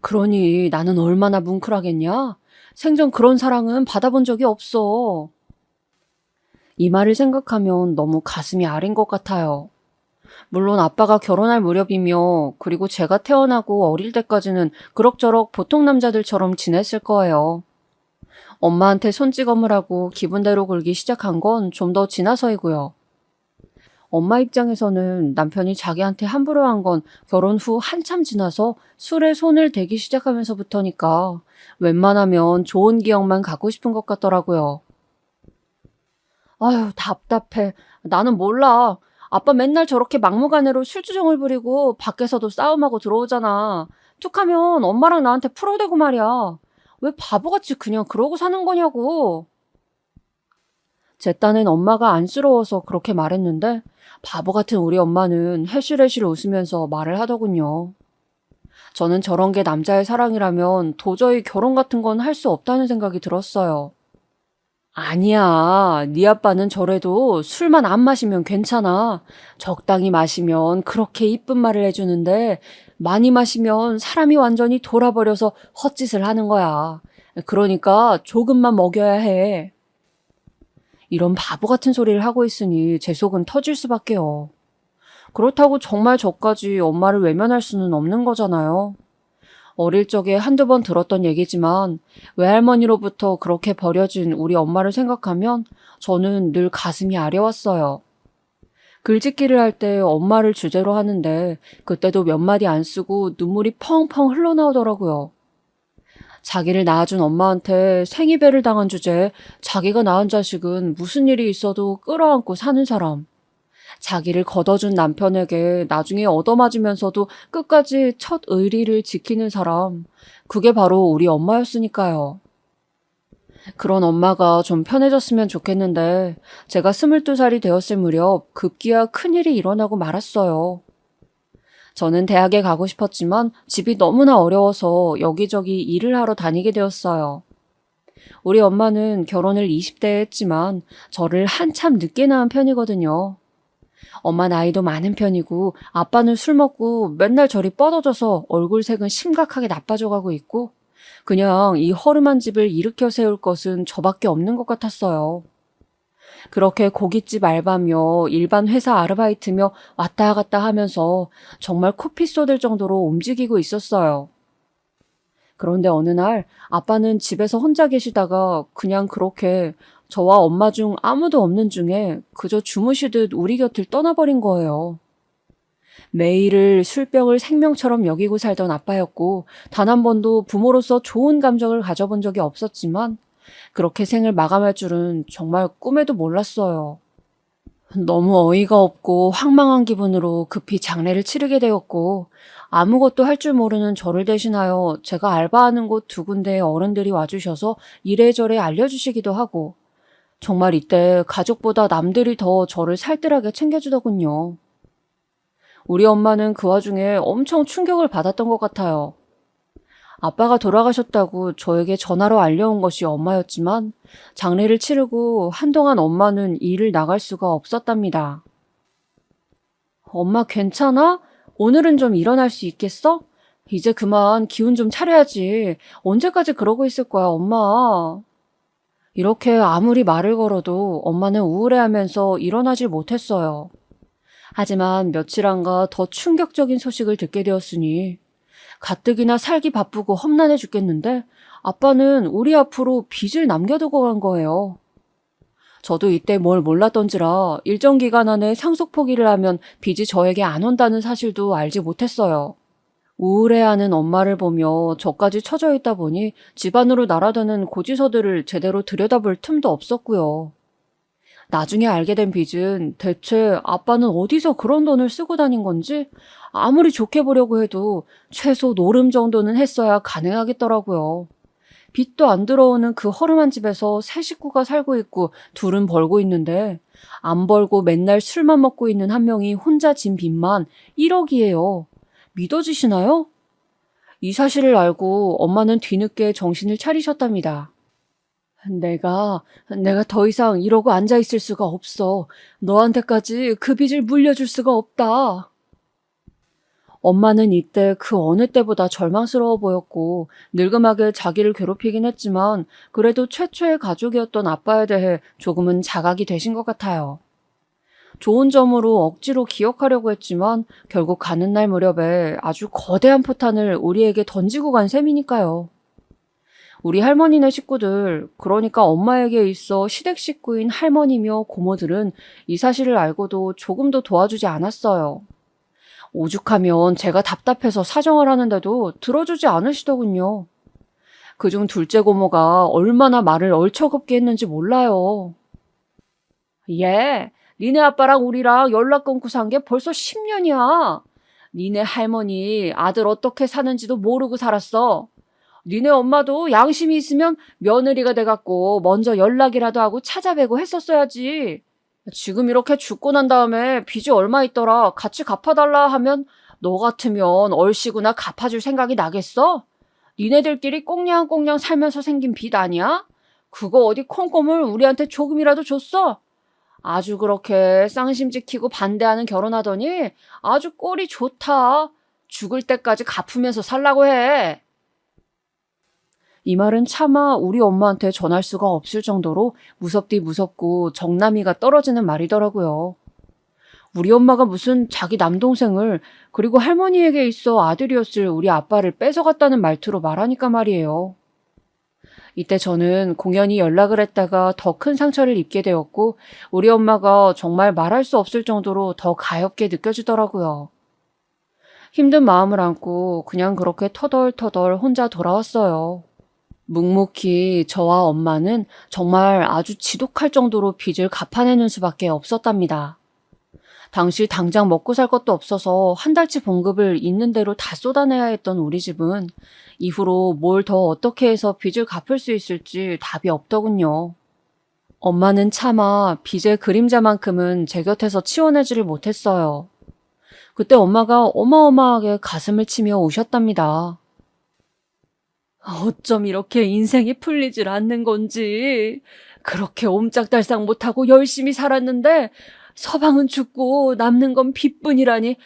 그러니 나는 얼마나 뭉클하겠냐? 생전 그런 사랑은 받아본 적이 없어. 이 말을 생각하면 너무 가슴이 아린 것 같아요. 물론 아빠가 결혼할 무렵이며 그리고 제가 태어나고 어릴 때까지는 그럭저럭 보통 남자들처럼 지냈을 거예요. 엄마한테 손찌검을 하고 기분대로 굴기 시작한 건 좀 더 지나서이고요. 엄마 입장에서는 남편이 자기한테 함부로 한 건 결혼 후 한참 지나서 술에 손을 대기 시작하면서부터니까 웬만하면 좋은 기억만 갖고 싶은 것 같더라고요. 아유, 답답해. 나는 몰라. 아빠 맨날 저렇게 막무가내로 술주정을 부리고 밖에서도 싸움하고 들어오잖아. 툭하면 엄마랑 나한테 풀어대고 말이야. 왜 바보같이 그냥 그러고 사는 거냐고. 제 딴엔 엄마가 안쓰러워서 그렇게 말했는데 바보 같은 우리 엄마는 해실해실 웃으면서 말을 하더군요. 저는 저런 게 남자의 사랑이라면 도저히 결혼 같은 건 할 수 없다는 생각이 들었어요. 아니야. 네 아빠는 저래도 술만 안 마시면 괜찮아. 적당히 마시면 그렇게 이쁜 말을 해주는데 많이 마시면 사람이 완전히 돌아버려서 헛짓을 하는 거야. 그러니까 조금만 먹여야 해. 이런 바보 같은 소리를 하고 있으니 제 속은 터질 수밖에요. 그렇다고 정말 저까지 엄마를 외면할 수는 없는 거잖아요. 어릴 적에 한두 번 들었던 얘기지만 외할머니로부터 그렇게 버려진 우리 엄마를 생각하면 저는 늘 가슴이 아려왔어요. 글짓기를 할 때 엄마를 주제로 하는데 그때도 몇 마디 안 쓰고 눈물이 펑펑 흘러나오더라고요. 자기를 낳아준 엄마한테 생이배를 당한 주제에 자기가 낳은 자식은 무슨 일이 있어도 끌어안고 사는 사람. 자기를 걷어준 남편에게 나중에 얻어맞으면서도 끝까지 첫 의리를 지키는 사람, 그게 바로 우리 엄마였으니까요. 그런 엄마가 좀 편해졌으면 좋겠는데 제가 22살이 되었을 무렵 급기야 큰일이 일어나고 말았어요. 저는 대학에 가고 싶었지만 집이 너무나 어려워서 여기저기 일을 하러 다니게 되었어요. 우리 엄마는 결혼을 20대에 했지만 저를 한참 늦게 낳은 편이거든요. 엄마 나이도 많은 편이고 아빠는 술 먹고 맨날 저리 뻗어져서 얼굴색은 심각하게 나빠져 가고 있고 그냥 이 허름한 집을 일으켜 세울 것은 저밖에 없는 것 같았어요. 그렇게 고깃집 알바며 일반 회사 아르바이트며 왔다 갔다 하면서 정말 코피 쏟을 정도로 움직이고 있었어요. 그런데 어느 날 아빠는 집에서 혼자 계시다가 그냥 그렇게 저와 엄마 중 아무도 없는 중에 그저 주무시듯 우리 곁을 떠나버린 거예요. 매일을 술병을 생명처럼 여기고 살던 아빠였고 단 한 번도 부모로서 좋은 감정을 가져본 적이 없었지만 그렇게 생을 마감할 줄은 정말 꿈에도 몰랐어요. 너무 어이가 없고 황망한 기분으로 급히 장례를 치르게 되었고 아무것도 할 줄 모르는 저를 대신하여 제가 알바하는 곳 두 군데의 어른들이 와주셔서 이래저래 알려주시기도 하고 정말 이때 가족보다 남들이 더 저를 살뜰하게 챙겨주더군요. 우리 엄마는 그 와중에 엄청 충격을 받았던 것 같아요. 아빠가 돌아가셨다고 저에게 전화로 알려온 것이 엄마였지만 장례를 치르고 한동안 엄마는 일을 나갈 수가 없었답니다. 엄마 괜찮아? 오늘은 좀 일어날 수 있겠어? 이제 그만 기운 좀 차려야지. 언제까지 그러고 있을 거야, 엄마. 이렇게 아무리 말을 걸어도 엄마는 우울해하면서 일어나질 못했어요. 하지만 며칠 안가 더 충격적인 소식을 듣게 되었으니 가뜩이나 살기 바쁘고 험난해 죽겠는데 아빠는 우리 앞으로 빚을 남겨두고 간 거예요. 저도 이때 뭘 몰랐던지라 일정 기간 안에 상속 포기를 하면 빚이 저에게 안 온다는 사실도 알지 못했어요. 우울해하는 엄마를 보며 저까지 처져 있다 보니 집안으로 날아드는 고지서들을 제대로 들여다볼 틈도 없었고요. 나중에 알게 된 빚은 대체 아빠는 어디서 그런 돈을 쓰고 다닌 건지 아무리 좋게 보려고 해도 최소 노름 정도는 했어야 가능하겠더라고요. 빚도 안 들어오는 그 허름한 집에서 세 식구가 살고 있고 둘은 벌고 있는데 안 벌고 맨날 술만 먹고 있는 한 명이 혼자 진 빚만 1억이에요. 믿어지시나요? 이 사실을 알고 엄마는 뒤늦게 정신을 차리셨답니다. 내가 더 이상 이러고 앉아있을 수가 없어. 너한테까지 그 빚을 물려줄 수가 없다. 엄마는 이때 그 어느 때보다 절망스러워 보였고 늙음하게 자기를 괴롭히긴 했지만 그래도 최초의 가족이었던 아빠에 대해 조금은 자각이 되신 것 같아요. 좋은 점으로 억지로 기억하려고 했지만 결국 가는 날 무렵에 아주 거대한 포탄을 우리에게 던지고 간 셈이니까요. 우리 할머니네 식구들, 그러니까 엄마에게 있어 시댁 식구인 할머니며 고모들은 이 사실을 알고도 조금도 도와주지 않았어요. 오죽하면 제가 답답해서 사정을 하는데도 들어주지 않으시더군요. 그중 둘째 고모가 얼마나 말을 얼처겁게 했는지 몰라요. 얘, 니네 아빠랑 우리랑 연락 끊고 산 게 벌써 10년이야. 니네 할머니 아들 어떻게 사는지도 모르고 살았어. 니네 엄마도 양심이 있으면 며느리가 돼갖고 먼저 연락이라도 하고 찾아뵈고 했었어야지. 지금 이렇게 죽고 난 다음에 빚이 얼마 있더라 같이 갚아달라 하면 너 같으면 얼씨구나 갚아줄 생각이 나겠어? 니네들끼리 꽁냥꽁냥 살면서 생긴 빚 아니야? 그거 어디 콩고물 우리한테 조금이라도 줬어? 아주 그렇게 쌍심 지키고 반대하는 결혼하더니 아주 꼴이 좋다. 죽을 때까지 갚으면서 살라고 해. 이 말은 차마 우리 엄마한테 전할 수가 없을 정도로 무섭디 무섭고 정남이가 떨어지는 말이더라고요. 우리 엄마가 무슨 자기 남동생을 그리고 할머니에게 있어 아들이었을 우리 아빠를 뺏어갔다는 말투로 말하니까 말이에요. 이때 저는 공연히 연락을 했다가 더 큰 상처를 입게 되었고 우리 엄마가 정말 말할 수 없을 정도로 더 가엾게 느껴지더라고요. 힘든 마음을 안고 그냥 그렇게 터덜터덜 혼자 돌아왔어요. 묵묵히 저와 엄마는 정말 아주 지독할 정도로 빚을 갚아내는 수밖에 없었답니다. 당시 당장 먹고 살 것도 없어서 한 달치 봉급을 있는 대로 다 쏟아내야 했던 우리 집은 이후로 뭘 더 어떻게 해서 빚을 갚을 수 있을지 답이 없더군요. 엄마는 차마 빚의 그림자만큼은 제 곁에서 치워내지를 못했어요. 그때 엄마가 어마어마하게 가슴을 치며 우셨답니다. 어쩜 이렇게 인생이 풀리질 않는 건지. 그렇게 옴짝달싹 못하고 열심히 살았는데 서방은 죽고 남는 건 빚뿐이라니.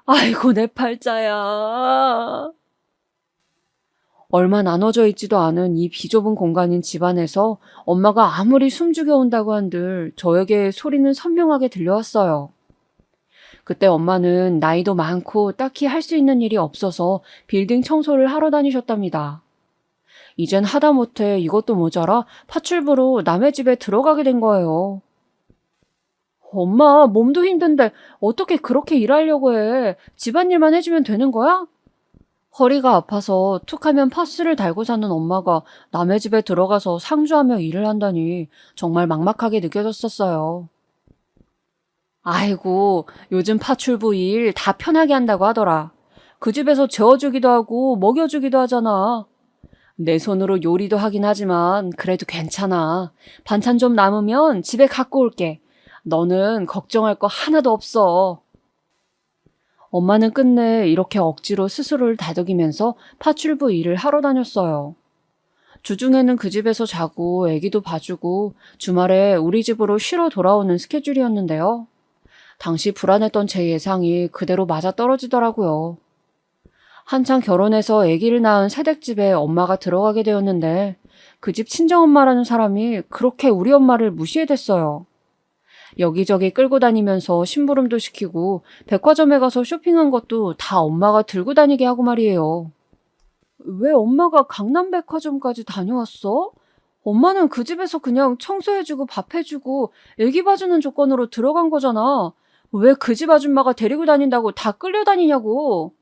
아이고 내 팔자야. 얼마 나눠져 있지도 않은 이 비좁은 공간인 집안에서 엄마가 아무리 숨죽여 온다고 한들 저에게 소리는 선명하게 들려왔어요. 그때 엄마는 나이도 많고 딱히 할 수 있는 일이 없어서 빌딩 청소를 하러 다니셨답니다. 이젠 하다못해 이것도 모자라 파출부로 남의 집에 들어가게 된 거예요. 엄마, 몸도 힘든데 어떻게 그렇게 일하려고 해? 집안일만 해주면 되는 거야? 허리가 아파서 툭하면 파스를 달고 사는 엄마가 남의 집에 들어가서 상주하며 일을 한다니 정말 막막하게 느껴졌었어요. 아이고, 요즘 파출부 일 다 편하게 한다고 하더라. 그 집에서 재워주기도 하고 먹여주기도 하잖아. 내 손으로 요리도 하긴 하지만 그래도 괜찮아. 반찬 좀 남으면 집에 갖고 올게. 너는 걱정할 거 하나도 없어. 엄마는 끝내 이렇게 억지로 스스로를 다독이면서 파출부 일을 하러 다녔어요. 주중에는 그 집에서 자고 애기도 봐주고 주말에 우리 집으로 쉬러 돌아오는 스케줄이었는데요. 당시 불안했던 제 예상이 그대로 맞아떨어지더라고요. 한창 결혼해서 아기를 낳은 새댁집에 엄마가 들어가게 되었는데 그 집 친정엄마라는 사람이 그렇게 우리 엄마를 무시해댔어요. 여기저기 끌고 다니면서 심부름도 시키고 백화점에 가서 쇼핑한 것도 다 엄마가 들고 다니게 하고 말이에요. 왜 엄마가 강남백화점까지 다녀왔어? 엄마는 그 집에서 그냥 청소해주고 밥해주고 애기 봐주는 조건으로 들어간 거잖아. 왜 그 집 아줌마가 데리고 다닌다고 다 끌려다니냐고.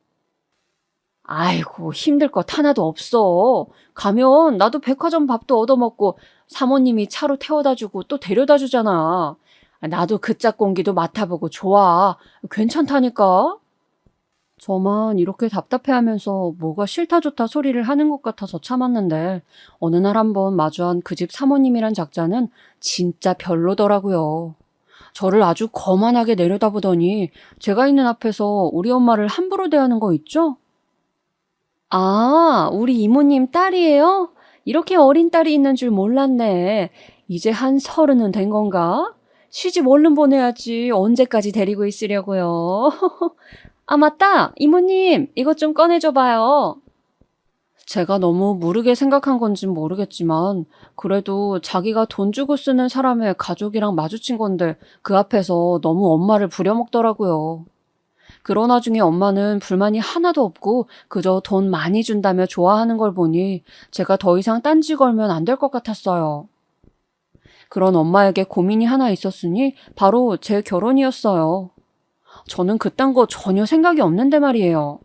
아이고, 힘들 것 하나도 없어. 가면 나도 백화점 밥도 얻어먹고 사모님이 차로 태워다주고 또 데려다주잖아. 나도 그 짝공기도 맡아보고 좋아. 괜찮다니까. 저만 이렇게 답답해하면서 뭐가 싫다 좋다 소리를 하는 것 같아서 참았는데 어느 날 한번 마주한 그 집 사모님이란 작자는 진짜 별로더라고요. 저를 아주 거만하게 내려다보더니 제가 있는 앞에서 우리 엄마를 함부로 대하는 거 있죠? 아, 우리 이모님 딸이에요? 이렇게 어린 딸이 있는 줄 몰랐네. 이제 한 30은 된 건가? 시집 얼른 보내야지. 언제까지 데리고 있으려고요. 아, 맞다. 이모님, 이것 좀 꺼내줘봐요. 제가 너무 무르게 생각한 건진 모르겠지만 그래도 자기가 돈 주고 쓰는 사람의 가족이랑 마주친 건데 그 앞에서 너무 엄마를 부려먹더라고요. 그런 와중에 엄마는 불만이 하나도 없고 그저 돈 많이 준다며 좋아하는 걸 보니 제가 더 이상 딴지 걸면 안 될 것 같았어요. 그런 엄마에게 고민이 하나 있었으니 바로 제 결혼이었어요. 저는 그딴 거 전혀 생각이 없는데 말이에요.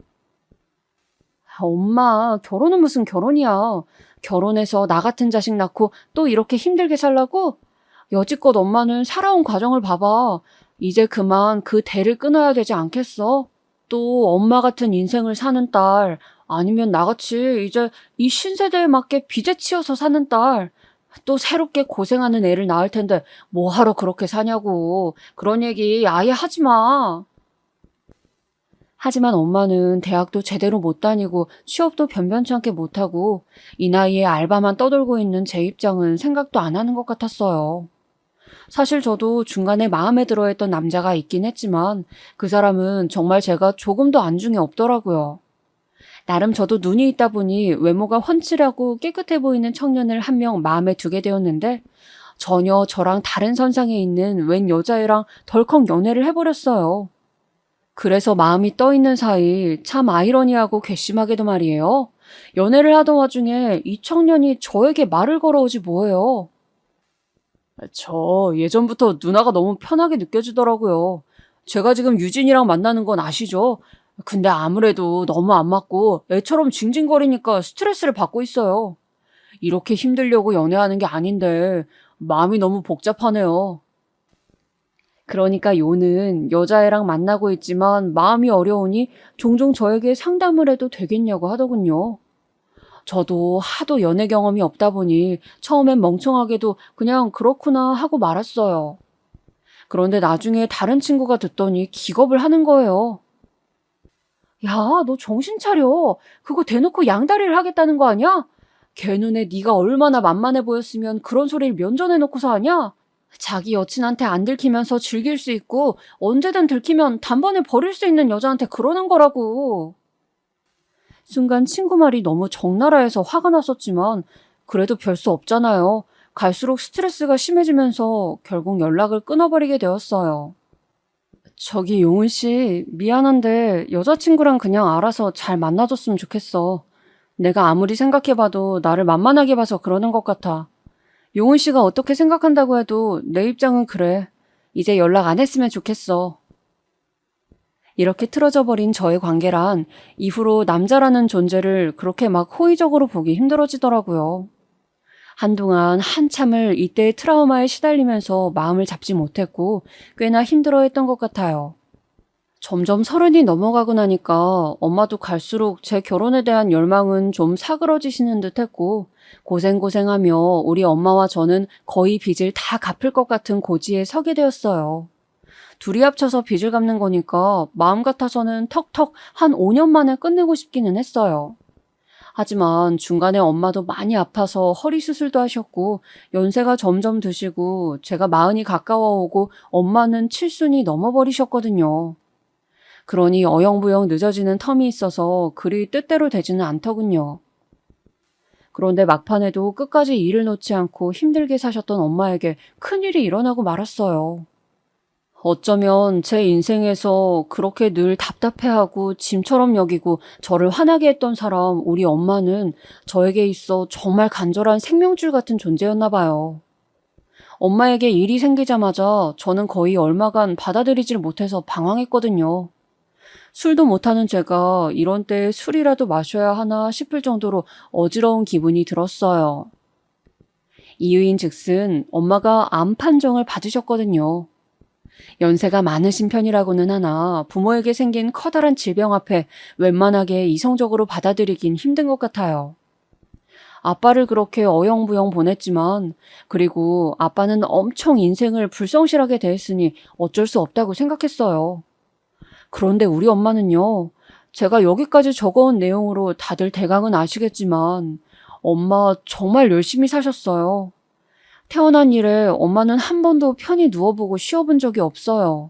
엄마, 결혼은 무슨 결혼이야. 결혼해서 나 같은 자식 낳고 또 이렇게 힘들게 살라고? 여지껏 엄마는 살아온 과정을 봐봐. 이제 그만 그 대를 끊어야 되지 않겠어? 또 엄마 같은 인생을 사는 딸, 아니면 나같이 이제 이 신세대에 맞게 빚에 치여서 사는 딸, 또 새롭게 고생하는 애를 낳을 텐데 뭐하러 그렇게 사냐고. 그런 얘기 아예 하지 마. 하지만 엄마는 대학도 제대로 못 다니고 취업도 변변치 않게 못하고 이 나이에 알바만 떠돌고 있는 제 입장은 생각도 안 하는 것 같았어요. 사실 저도 중간에 마음에 들어했던 남자가 있긴 했지만 그 사람은 정말 제가 조금도 안중에 없더라고요. 나름 저도 눈이 있다 보니 외모가 훤칠하고 깨끗해 보이는 청년을 한 명 마음에 두게 되었는데 전혀 저랑 다른 선상에 있는 웬 여자애랑 덜컥 연애를 해버렸어요. 그래서 마음이 떠있는 사이 참 아이러니하고 괘씸하게도 말이에요. 연애를 하던 와중에 이 청년이 저에게 말을 걸어오지 뭐예요. 저 예전부터 누나가 너무 편하게 느껴지더라고요. 제가 지금 유진이랑 만나는 건 아시죠? 근데 아무래도 너무 안 맞고 애처럼 징징거리니까 스트레스를 받고 있어요. 이렇게 힘들려고 연애하는 게 아닌데 마음이 너무 복잡하네요. 그러니까 요는 여자애랑 만나고 있지만 마음이 어려우니 종종 저에게 상담을 해도 되겠냐고 하더군요. 저도 하도 연애 경험이 없다 보니 처음엔 멍청하게도 그냥 그렇구나 하고 말았어요. 그런데 나중에 다른 친구가 듣더니 기겁을 하는 거예요. 야, 너 정신 차려. 그거 대놓고 양다리를 하겠다는 거 아니야? 걔 눈에 네가 얼마나 만만해 보였으면 그런 소리를 면전해놓고서 하냐? 자기 여친한테 안 들키면서 즐길 수 있고 언제든 들키면 단번에 버릴 수 있는 여자한테 그러는 거라고. 순간 친구 말이 너무 적나라해서 화가 났었지만 그래도 별 수 없잖아요. 갈수록 스트레스가 심해지면서 결국 연락을 끊어버리게 되었어요. 저기 용은 씨, 미안한데 여자친구랑 그냥 알아서 잘 만나줬으면 좋겠어. 내가 아무리 생각해봐도 나를 만만하게 봐서 그러는 것 같아. 용은 씨가 어떻게 생각한다고 해도 내 입장은 그래. 이제 연락 안 했으면 좋겠어. 이렇게 틀어져 버린 저의 관계란 이후로 남자라는 존재를 그렇게 막 호의적으로 보기 힘들어지더라고요. 한동안 한참을 이때의 트라우마에 시달리면서 마음을 잡지 못했고 꽤나 힘들어했던 것 같아요. 점점 30이 넘어가고 나니까 엄마도 갈수록 제 결혼에 대한 열망은 좀 사그러지시는 듯 했고 고생고생하며 우리 엄마와 저는 거의 빚을 다 갚을 것 같은 고지에 서게 되었어요. 둘이 합쳐서 빚을 갚는 거니까 마음 같아서는 턱턱 한 5년 만에 끝내고 싶기는 했어요. 하지만 중간에 엄마도 많이 아파서 허리 수술도 하셨고 연세가 점점 드시고 제가 40이 가까워오고 엄마는 칠순이 넘어버리셨거든요. 그러니 어영부영 늦어지는 텀이 있어서 그리 뜻대로 되지는 않더군요. 그런데 막판에도 끝까지 일을 놓지 않고 힘들게 사셨던 엄마에게 큰일이 일어나고 말았어요. 어쩌면 제 인생에서 그렇게 늘 답답해하고 짐처럼 여기고 저를 화나게 했던 사람 우리 엄마는 저에게 있어 정말 간절한 생명줄 같은 존재였나 봐요. 엄마에게 일이 생기자마자 저는 거의 얼마간 받아들이질 못해서 방황했거든요. 술도 못하는 제가 이런 때에 술이라도 마셔야 하나 싶을 정도로 어지러운 기분이 들었어요. 이유인 즉슨 엄마가 암 판정을 받으셨거든요. 연세가 많으신 편이라고는 하나 부모에게 생긴 커다란 질병 앞에 웬만하게 이성적으로 받아들이긴 힘든 것 같아요. 아빠를 그렇게 어영부영 보냈지만 그리고 아빠는 엄청 인생을 불성실하게 대했으니 어쩔 수 없다고 생각했어요. 그런데 우리 엄마는요. 제가 여기까지 적어온 내용으로 다들 대강은 아시겠지만 엄마 정말 열심히 사셨어요. 태어난 이래 엄마는 한 번도 편히 누워보고 쉬어본 적이 없어요.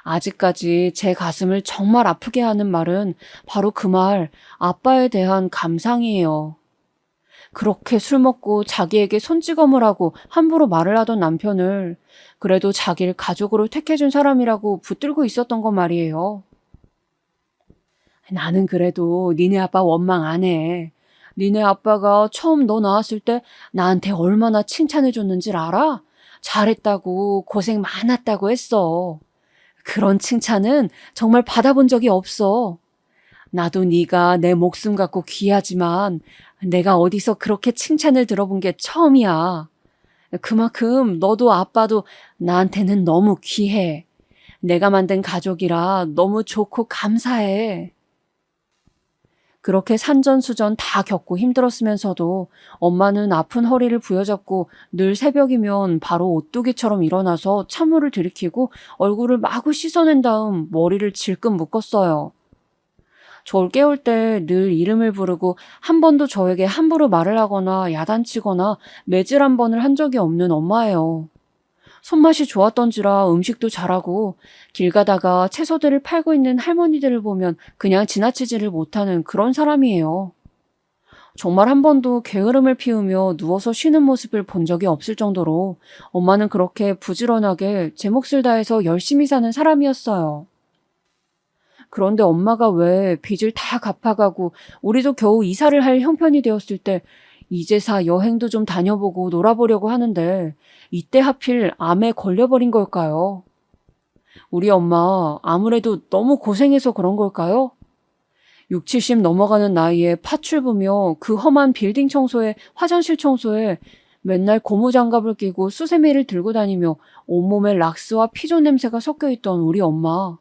아직까지 제 가슴을 정말 아프게 하는 말은 바로 그 말, 아빠에 대한 감상이에요. 그렇게 술 먹고 자기에게 손찌검을 하고 함부로 말을 하던 남편을 그래도 자기를 가족으로 택해준 사람이라고 붙들고 있었던 건 말이에요. 나는 그래도 니네 아빠 원망 안 해. 니네 아빠가 처음 너 낳았을 때 나한테 얼마나 칭찬해줬는지 알아? 잘했다고 고생 많았다고 했어. 그런 칭찬은 정말 받아본 적이 없어. 나도 네가 내 목숨 같고 귀하지만 내가 어디서 그렇게 칭찬을 들어본 게 처음이야. 그만큼 너도 아빠도 나한테는 너무 귀해. 내가 만든 가족이라 너무 좋고 감사해. 그렇게 산전수전 다 겪고 힘들었으면서도 엄마는 아픈 허리를 부여잡고 늘 새벽이면 바로 오뚜기처럼 일어나서 찬물을 들이키고 얼굴을 마구 씻어낸 다음 머리를 질끈 묶었어요. 저를 깨울 때 늘 이름을 부르고 한 번도 저에게 함부로 말을 하거나 야단치거나 매질 한 번을 한 적이 없는 엄마예요. 손맛이 좋았던지라 음식도 잘하고 길 가다가 채소들을 팔고 있는 할머니들을 보면 그냥 지나치지를 못하는 그런 사람이에요. 정말 한 번도 게으름을 피우며 누워서 쉬는 모습을 본 적이 없을 정도로 엄마는 그렇게 부지런하게 제 몫을 다해서 열심히 사는 사람이었어요. 그런데 엄마가 왜 빚을 다 갚아가고 우리도 겨우 이사를 할 형편이 되었을 때 이제사 여행도 좀 다녀보고 놀아보려고 하는데 이때 하필 암에 걸려버린 걸까요? 우리 엄마 아무래도 너무 고생해서 그런 걸까요? 6, 70 넘어가는 나이에 파출 부며 그 험한 빌딩 청소에 화장실 청소에 맨날 고무장갑을 끼고 수세미를 들고 다니며 온몸에 락스와 피존 냄새가 섞여 있던 우리 엄마.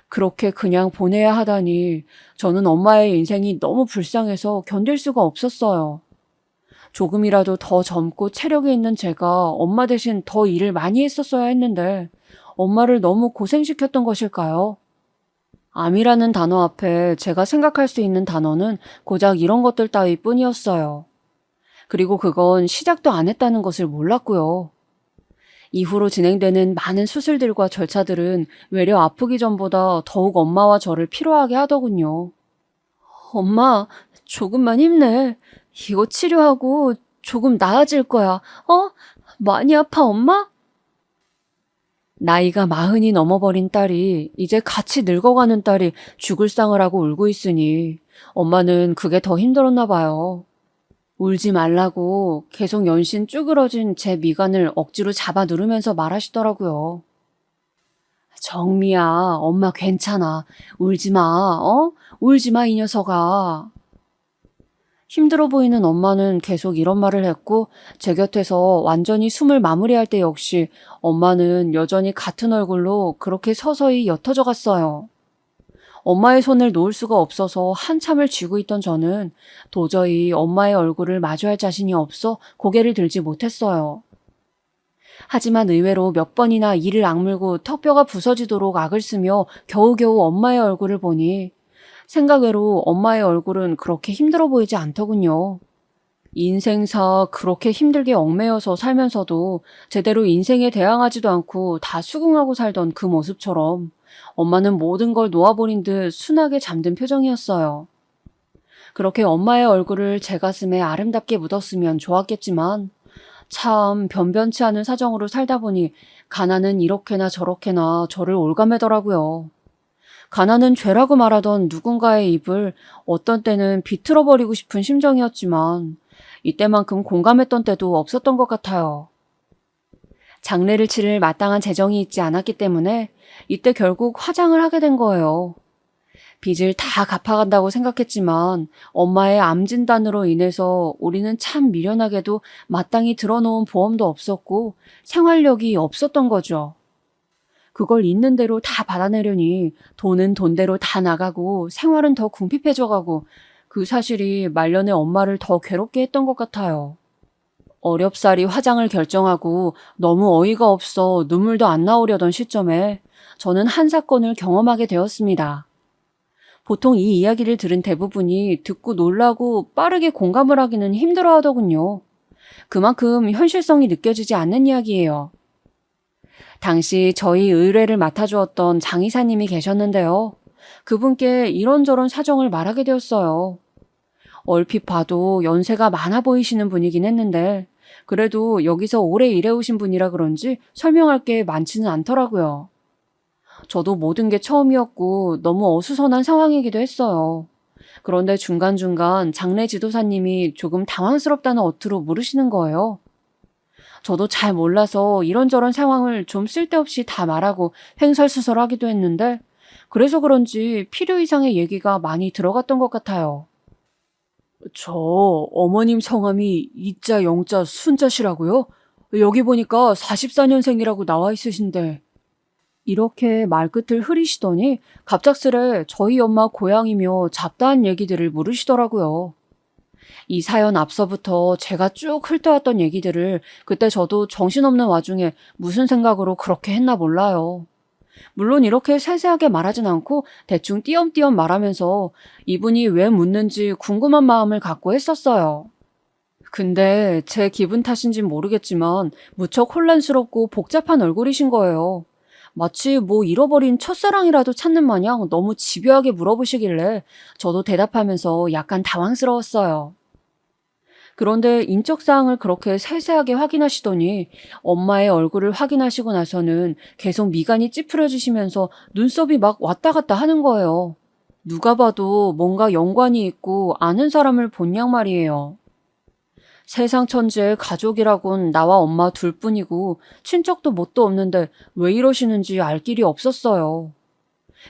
그렇게 그냥 보내야 하다니 저는 엄마의 인생이 너무 불쌍해서 견딜 수가 없었어요. 조금이라도 더 젊고 체력이 있는 제가 엄마 대신 더 일을 많이 했었어야 했는데 엄마를 너무 고생시켰던 것일까요? 암이라는 단어 앞에 제가 생각할 수 있는 단어는 고작 이런 것들 따위 뿐이었어요. 그리고 그건 시작도 안 했다는 것을 몰랐고요. 이후로 진행되는 많은 수술들과 절차들은 외려 아프기 전보다 더욱 엄마와 저를 피로하게 하더군요. 엄마, 조금만 힘내. 이거 치료하고 조금 나아질 거야. 많이 아파, 엄마? 나이가 40이 넘어버린 딸이 이제 같이 늙어가는 딸이 죽을 상을 하고 울고 있으니 엄마는 그게 더 힘들었나 봐요. 울지 말라고 계속 연신 쭈그러진 제 미간을 억지로 잡아 누르면서 말하시더라고요. 정미야, 엄마 괜찮아. 울지 마, 울지 마, 이 녀석아. 힘들어 보이는 엄마는 계속 이런 말을 했고 제 곁에서 완전히 숨을 마무리할 때 역시 엄마는 여전히 같은 얼굴로 그렇게 서서히 옅어져 갔어요. 엄마의 손을 놓을 수가 없어서 한참을 쥐고 있던 저는 도저히 엄마의 얼굴을 마주할 자신이 없어 고개를 들지 못했어요. 하지만 의외로 몇 번이나 이를 악물고 턱뼈가 부서지도록 악을 쓰며 겨우겨우 엄마의 얼굴을 보니 생각외로 엄마의 얼굴은 그렇게 힘들어 보이지 않더군요. 인생사 그렇게 힘들게 얽매여서 살면서도 제대로 인생에 대항하지도 않고 다 수긍하고 살던 그 모습처럼 엄마는 모든 걸 놓아버린 듯 순하게 잠든 표정이었어요. 그렇게 엄마의 얼굴을 제 가슴에 아름답게 묻었으면 좋았겠지만 참 변변치 않은 사정으로 살다 보니 가난은 이렇게나 저렇게나 저를 올가매더라고요. 가난은 죄라고 말하던 누군가의 입을 어떤 때는 비틀어버리고 싶은 심정이었지만 이때만큼 공감했던 때도 없었던 것 같아요. 장례를 치를 마땅한 재정이 있지 않았기 때문에 이때 결국 화장을 하게 된 거예요. 빚을 다 갚아간다고 생각했지만 엄마의 암 진단으로 인해서 우리는 참 미련하게도 마땅히 들어놓은 보험도 없었고 생활력이 없었던 거죠. 그걸 있는 대로 다 받아내려니 돈은 돈대로 다 나가고 생활은 더 궁핍해져가고 그 사실이 말년에 엄마를 더 괴롭게 했던 것 같아요. 어렵사리 화장을 결정하고 너무 어이가 없어 눈물도 안 나오려던 시점에 저는 한 사건을 경험하게 되었습니다. 보통 이 이야기를 들은 대부분이 듣고 놀라고 빠르게 공감을 하기는 힘들어 하더군요. 그만큼 현실성이 느껴지지 않는 이야기예요. 당시 저희 의뢰를 맡아주었던 장의사님이 계셨는데요. 그분께 이런저런 사정을 말하게 되었어요. 얼핏 봐도 연세가 많아 보이시는 분이긴 했는데 그래도 여기서 오래 일해오신 분이라 그런지 설명할 게 많지는 않더라고요. 저도 모든 게 처음이었고 너무 어수선한 상황이기도 했어요. 그런데 중간중간 장례 지도사님이 조금 당황스럽다는 어투로 물으시는 거예요. 저도 잘 몰라서 이런저런 상황을 좀 쓸데없이 다 말하고 횡설수설하기도 했는데 그래서 그런지 필요 이상의 얘기가 많이 들어갔던 것 같아요. 저 어머님 성함이 이자 영자 순자시라고요? 여기 보니까 44년생이라고 나와 있으신데. 이렇게 말끝을 흐리시더니 갑작스레 저희 엄마 고향이며 잡다한 얘기들을 물으시더라고요. 이 사연 앞서부터 제가 쭉 훑어왔던 얘기들을 그때 저도 정신없는 와중에 무슨 생각으로 그렇게 했나 몰라요. 물론 이렇게 세세하게 말하진 않고 대충 띄엄띄엄 말하면서 이분이 왜 묻는지 궁금한 마음을 갖고 했었어요. 근데 제 기분 탓인진 모르겠지만 무척 혼란스럽고 복잡한 얼굴이신 거예요. 마치 뭐 잃어버린 첫사랑이라도 찾는 마냥 너무 집요하게 물어보시길래 저도 대답하면서 약간 당황스러웠어요. 그런데 인적사항을 그렇게 세세하게 확인하시더니 엄마의 얼굴을 확인하시고 나서는 계속 미간이 찌푸려지시면서 눈썹이 막 왔다 갔다 하는 거예요. 누가 봐도 뭔가 연관이 있고 아는 사람을 본 양 말이에요. 세상 천지의 가족이라곤 나와 엄마 둘뿐이고 친척도 뭣도 없는데 왜 이러시는지 알 길이 없었어요.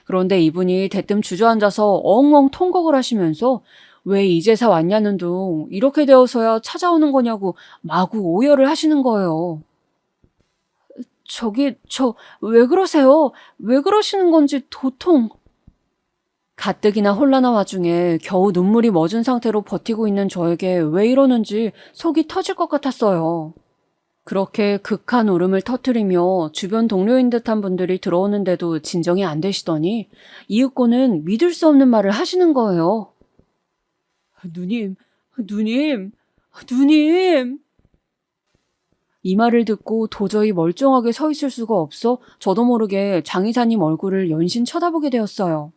그런데 이분이 대뜸 주저앉아서 엉엉 통곡을 하시면서 왜 이제사 왔냐는 둥 이렇게 되어서야 찾아오는 거냐고 마구 오열을 하시는 거예요. 왜 그러세요? 왜 그러시는 건지 도통. 가뜩이나 혼란한 와중에 겨우 눈물이 멎은 상태로 버티고 있는 저에게 왜 이러는지 속이 터질 것 같았어요. 그렇게 극한 울음을 터뜨리며 주변 동료인 듯한 분들이 들어오는데도 진정이 안 되시더니 이윽고는 믿을 수 없는 말을 하시는 거예요. 누님, 누님, 누님. 이 말을 듣고 도저히 멀쩡하게 서 있을 수가 없어 저도 모르게 장 이사님 얼굴을 연신 쳐다보게 되었어요.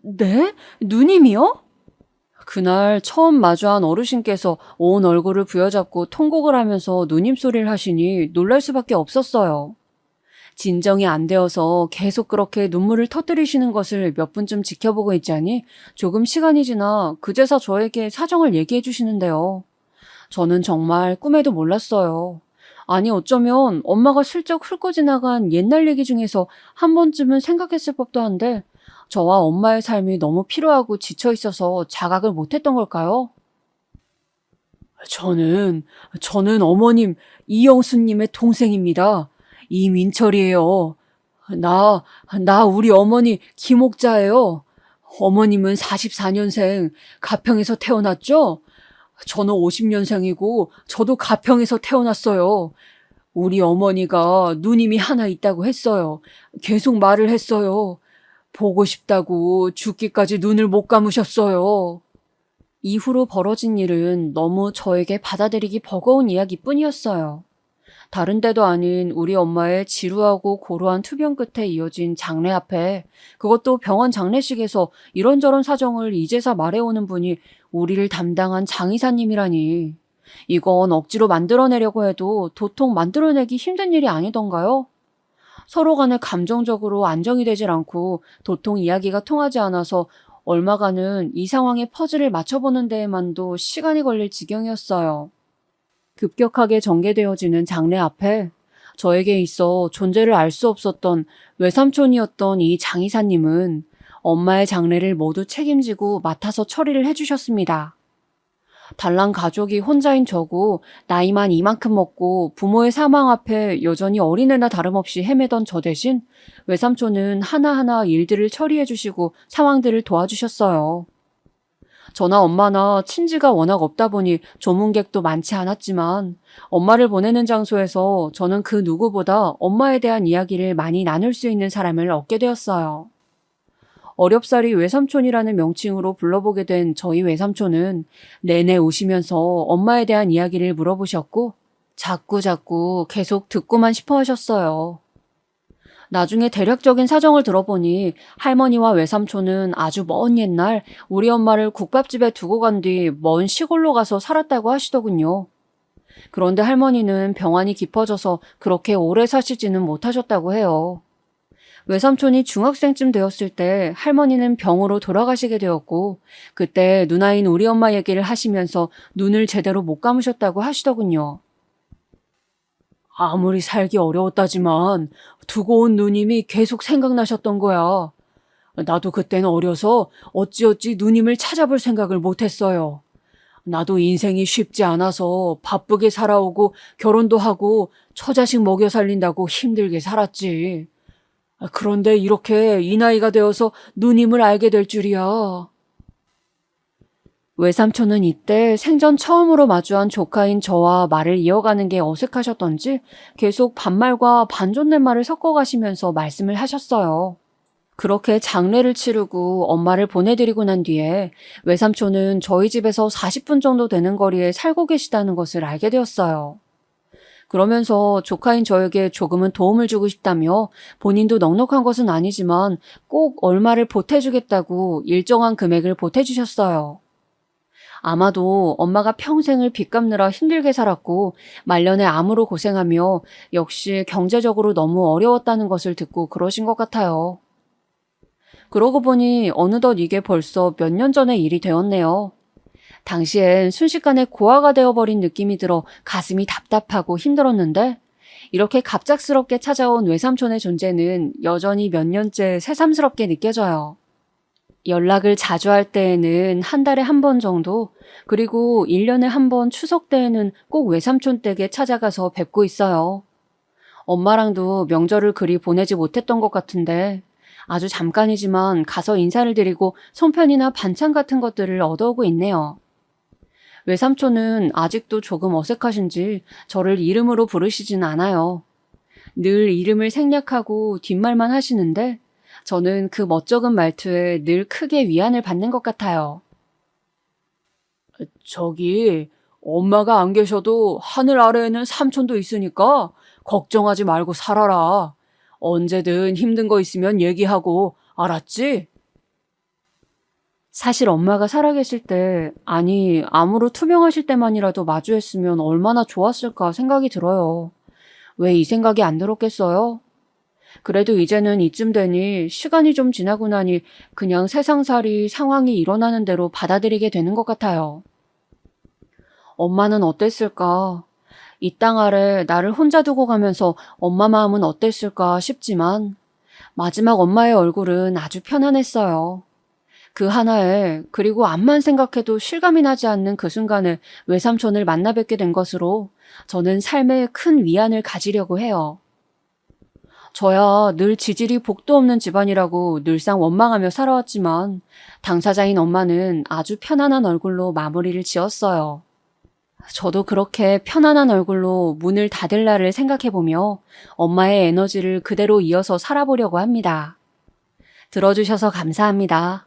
네? 누님이요? 그날 처음 마주한 어르신께서 온 얼굴을 부여잡고 통곡을 하면서 누님 소리를 하시니 놀랄 수밖에 없었어요. 진정이 안 되어서 계속 그렇게 눈물을 터뜨리시는 것을 몇 분쯤 지켜보고 있자니 조금 시간이 지나 그제서 저에게 사정을 얘기해 주시는데요. 저는 정말 꿈에도 몰랐어요. 아니 어쩌면 엄마가 슬쩍 훑고 지나간 옛날 얘기 중에서 한 번쯤은 생각했을 법도 한데 저와 엄마의 삶이 너무 피로하고 지쳐 있어서 자각을 못했던 걸까요? 저는 어머님 이영수님의 동생입니다. 이민철이에요. 나 우리 어머니 김옥자예요. 어머님은 44년생 가평에서 태어났죠? 저는 50년생이고 저도 가평에서 태어났어요. 우리 어머니가 누님이 하나 있다고 했어요. 계속 말을 했어요. 보고 싶다고 죽기까지 눈을 못 감으셨어요. 이후로 벌어진 일은 너무 저에게 받아들이기 버거운 이야기뿐이었어요. 다른 데도 아닌 우리 엄마의 지루하고 고루한 투병 끝에 이어진 장례 앞에 그것도 병원 장례식에서 이런저런 사정을 이제서 말해오는 분이 우리를 담당한 장의사님이라니. 이건 억지로 만들어내려고 해도 도통 만들어내기 힘든 일이 아니던가요? 서로 간에 감정적으로 안정이 되질 않고 도통 이야기가 통하지 않아서 얼마간은 이 상황에 퍼즐을 맞춰보는 데에만도 시간이 걸릴 지경이었어요. 급격하게 전개되어지는 장례 앞에 저에게 있어 존재를 알 수 없었던 외삼촌이었던 이 장의사님은 엄마의 장례를 모두 책임지고 맡아서 처리를 해주셨습니다. 단랑 가족이 혼자인 저고 나이만 이만큼 먹고 부모의 사망 앞에 여전히 어린애나 다름없이 헤매던 저 대신 외삼촌은 하나하나 일들을 처리해 주시고 상황들을 도와주셨어요. 저나 엄마나 친지가 워낙 없다 보니 조문객도 많지 않았지만 엄마를 보내는 장소에서 저는 그 누구보다 엄마에 대한 이야기를 많이 나눌 수 있는 사람을 얻게 되었어요. 어렵사리 외삼촌이라는 명칭으로 불러보게 된 저희 외삼촌은 내내 우시면서 엄마에 대한 이야기를 물어보셨고 자꾸 계속 듣고만 싶어 하셨어요. 나중에 대략적인 사정을 들어보니 할머니와 외삼촌은 아주 먼 옛날 우리 엄마를 국밥집에 두고 간 뒤 먼 시골로 가서 살았다고 하시더군요. 그런데 할머니는 병환이 깊어져서 그렇게 오래 사시지는 못하셨다고 해요. 외삼촌이 중학생쯤 되었을 때 할머니는 병으로 돌아가시게 되었고 그때 누나인 우리 엄마 얘기를 하시면서 눈을 제대로 못 감으셨다고 하시더군요. 아무리 살기 어려웠다지만 두고 온 누님이 계속 생각나셨던 거야. 나도 그때는 어려서 어찌어찌 누님을 찾아볼 생각을 못했어요. 나도 인생이 쉽지 않아서 바쁘게 살아오고 결혼도 하고 처자식 먹여 살린다고 힘들게 살았지. 그런데 이렇게 이 나이가 되어서 누님을 알게 될 줄이야. 외삼촌은 이때 생전 처음으로 마주한 조카인 저와 말을 이어가는 게 어색하셨던지 계속 반말과 반존댓말을 섞어가시면서 말씀을 하셨어요. 그렇게 장례를 치르고 엄마를 보내드리고 난 뒤에 외삼촌은 저희 집에서 40분 정도 되는 거리에 살고 계시다는 것을 알게 되었어요. 그러면서 조카인 저에게 조금은 도움을 주고 싶다며 본인도 넉넉한 것은 아니지만 꼭 얼마를 보태주겠다고 일정한 금액을 보태주셨어요. 아마도 엄마가 평생을 빚 갚느라 힘들게 살았고 말년에 암으로 고생하며 역시 경제적으로 너무 어려웠다는 것을 듣고 그러신 것 같아요. 그러고 보니 어느덧 이게 벌써 몇 년 전의 일이 되었네요. 당시엔 순식간에 고아가 되어버린 느낌이 들어 가슴이 답답하고 힘들었는데 이렇게 갑작스럽게 찾아온 외삼촌의 존재는 여전히 몇 년째 새삼스럽게 느껴져요. 연락을 자주 할 때에는 한 달에 한 번 정도, 그리고 1년에 한 번 추석 때에는 꼭 외삼촌 댁에 찾아가서 뵙고 있어요. 엄마랑도 명절을 그리 보내지 못했던 것 같은데 아주 잠깐이지만 가서 인사를 드리고 송편이나 반찬 같은 것들을 얻어오고 있네요. 외삼촌은 아직도 조금 어색하신지 저를 이름으로 부르시진 않아요. 늘 이름을 생략하고 뒷말만 하시는데 저는 그 멋쩍은 말투에 늘 크게 위안을 받는 것 같아요. 저기, 엄마가 안 계셔도 하늘 아래에는 삼촌도 있으니까 걱정하지 말고 살아라. 언제든 힘든 거 있으면 얘기하고, 알았지? 사실 엄마가 살아계실 때, 아니, 암으로 투병하실 때만이라도 마주했으면 얼마나 좋았을까 생각이 들어요. 왜 이 생각이 안 들었겠어요? 그래도 이제는 이쯤 되니 시간이 좀 지나고 나니 그냥 세상살이 상황이 일어나는 대로 받아들이게 되는 것 같아요. 엄마는 어땠을까? 이 땅 아래 나를 혼자 두고 가면서 엄마 마음은 어땠을까 싶지만 마지막 엄마의 얼굴은 아주 편안했어요. 그 하나에, 그리고 암만 생각해도 실감이 나지 않는 그 순간에 외삼촌을 만나 뵙게 된 것으로 저는 삶에 큰 위안을 가지려고 해요. 저야 늘 지질이 복도 없는 집안이라고 늘상 원망하며 살아왔지만 당사자인 엄마는 아주 편안한 얼굴로 마무리를 지었어요. 저도 그렇게 편안한 얼굴로 문을 닫을 날을 생각해보며 엄마의 에너지를 그대로 이어서 살아보려고 합니다. 들어주셔서 감사합니다.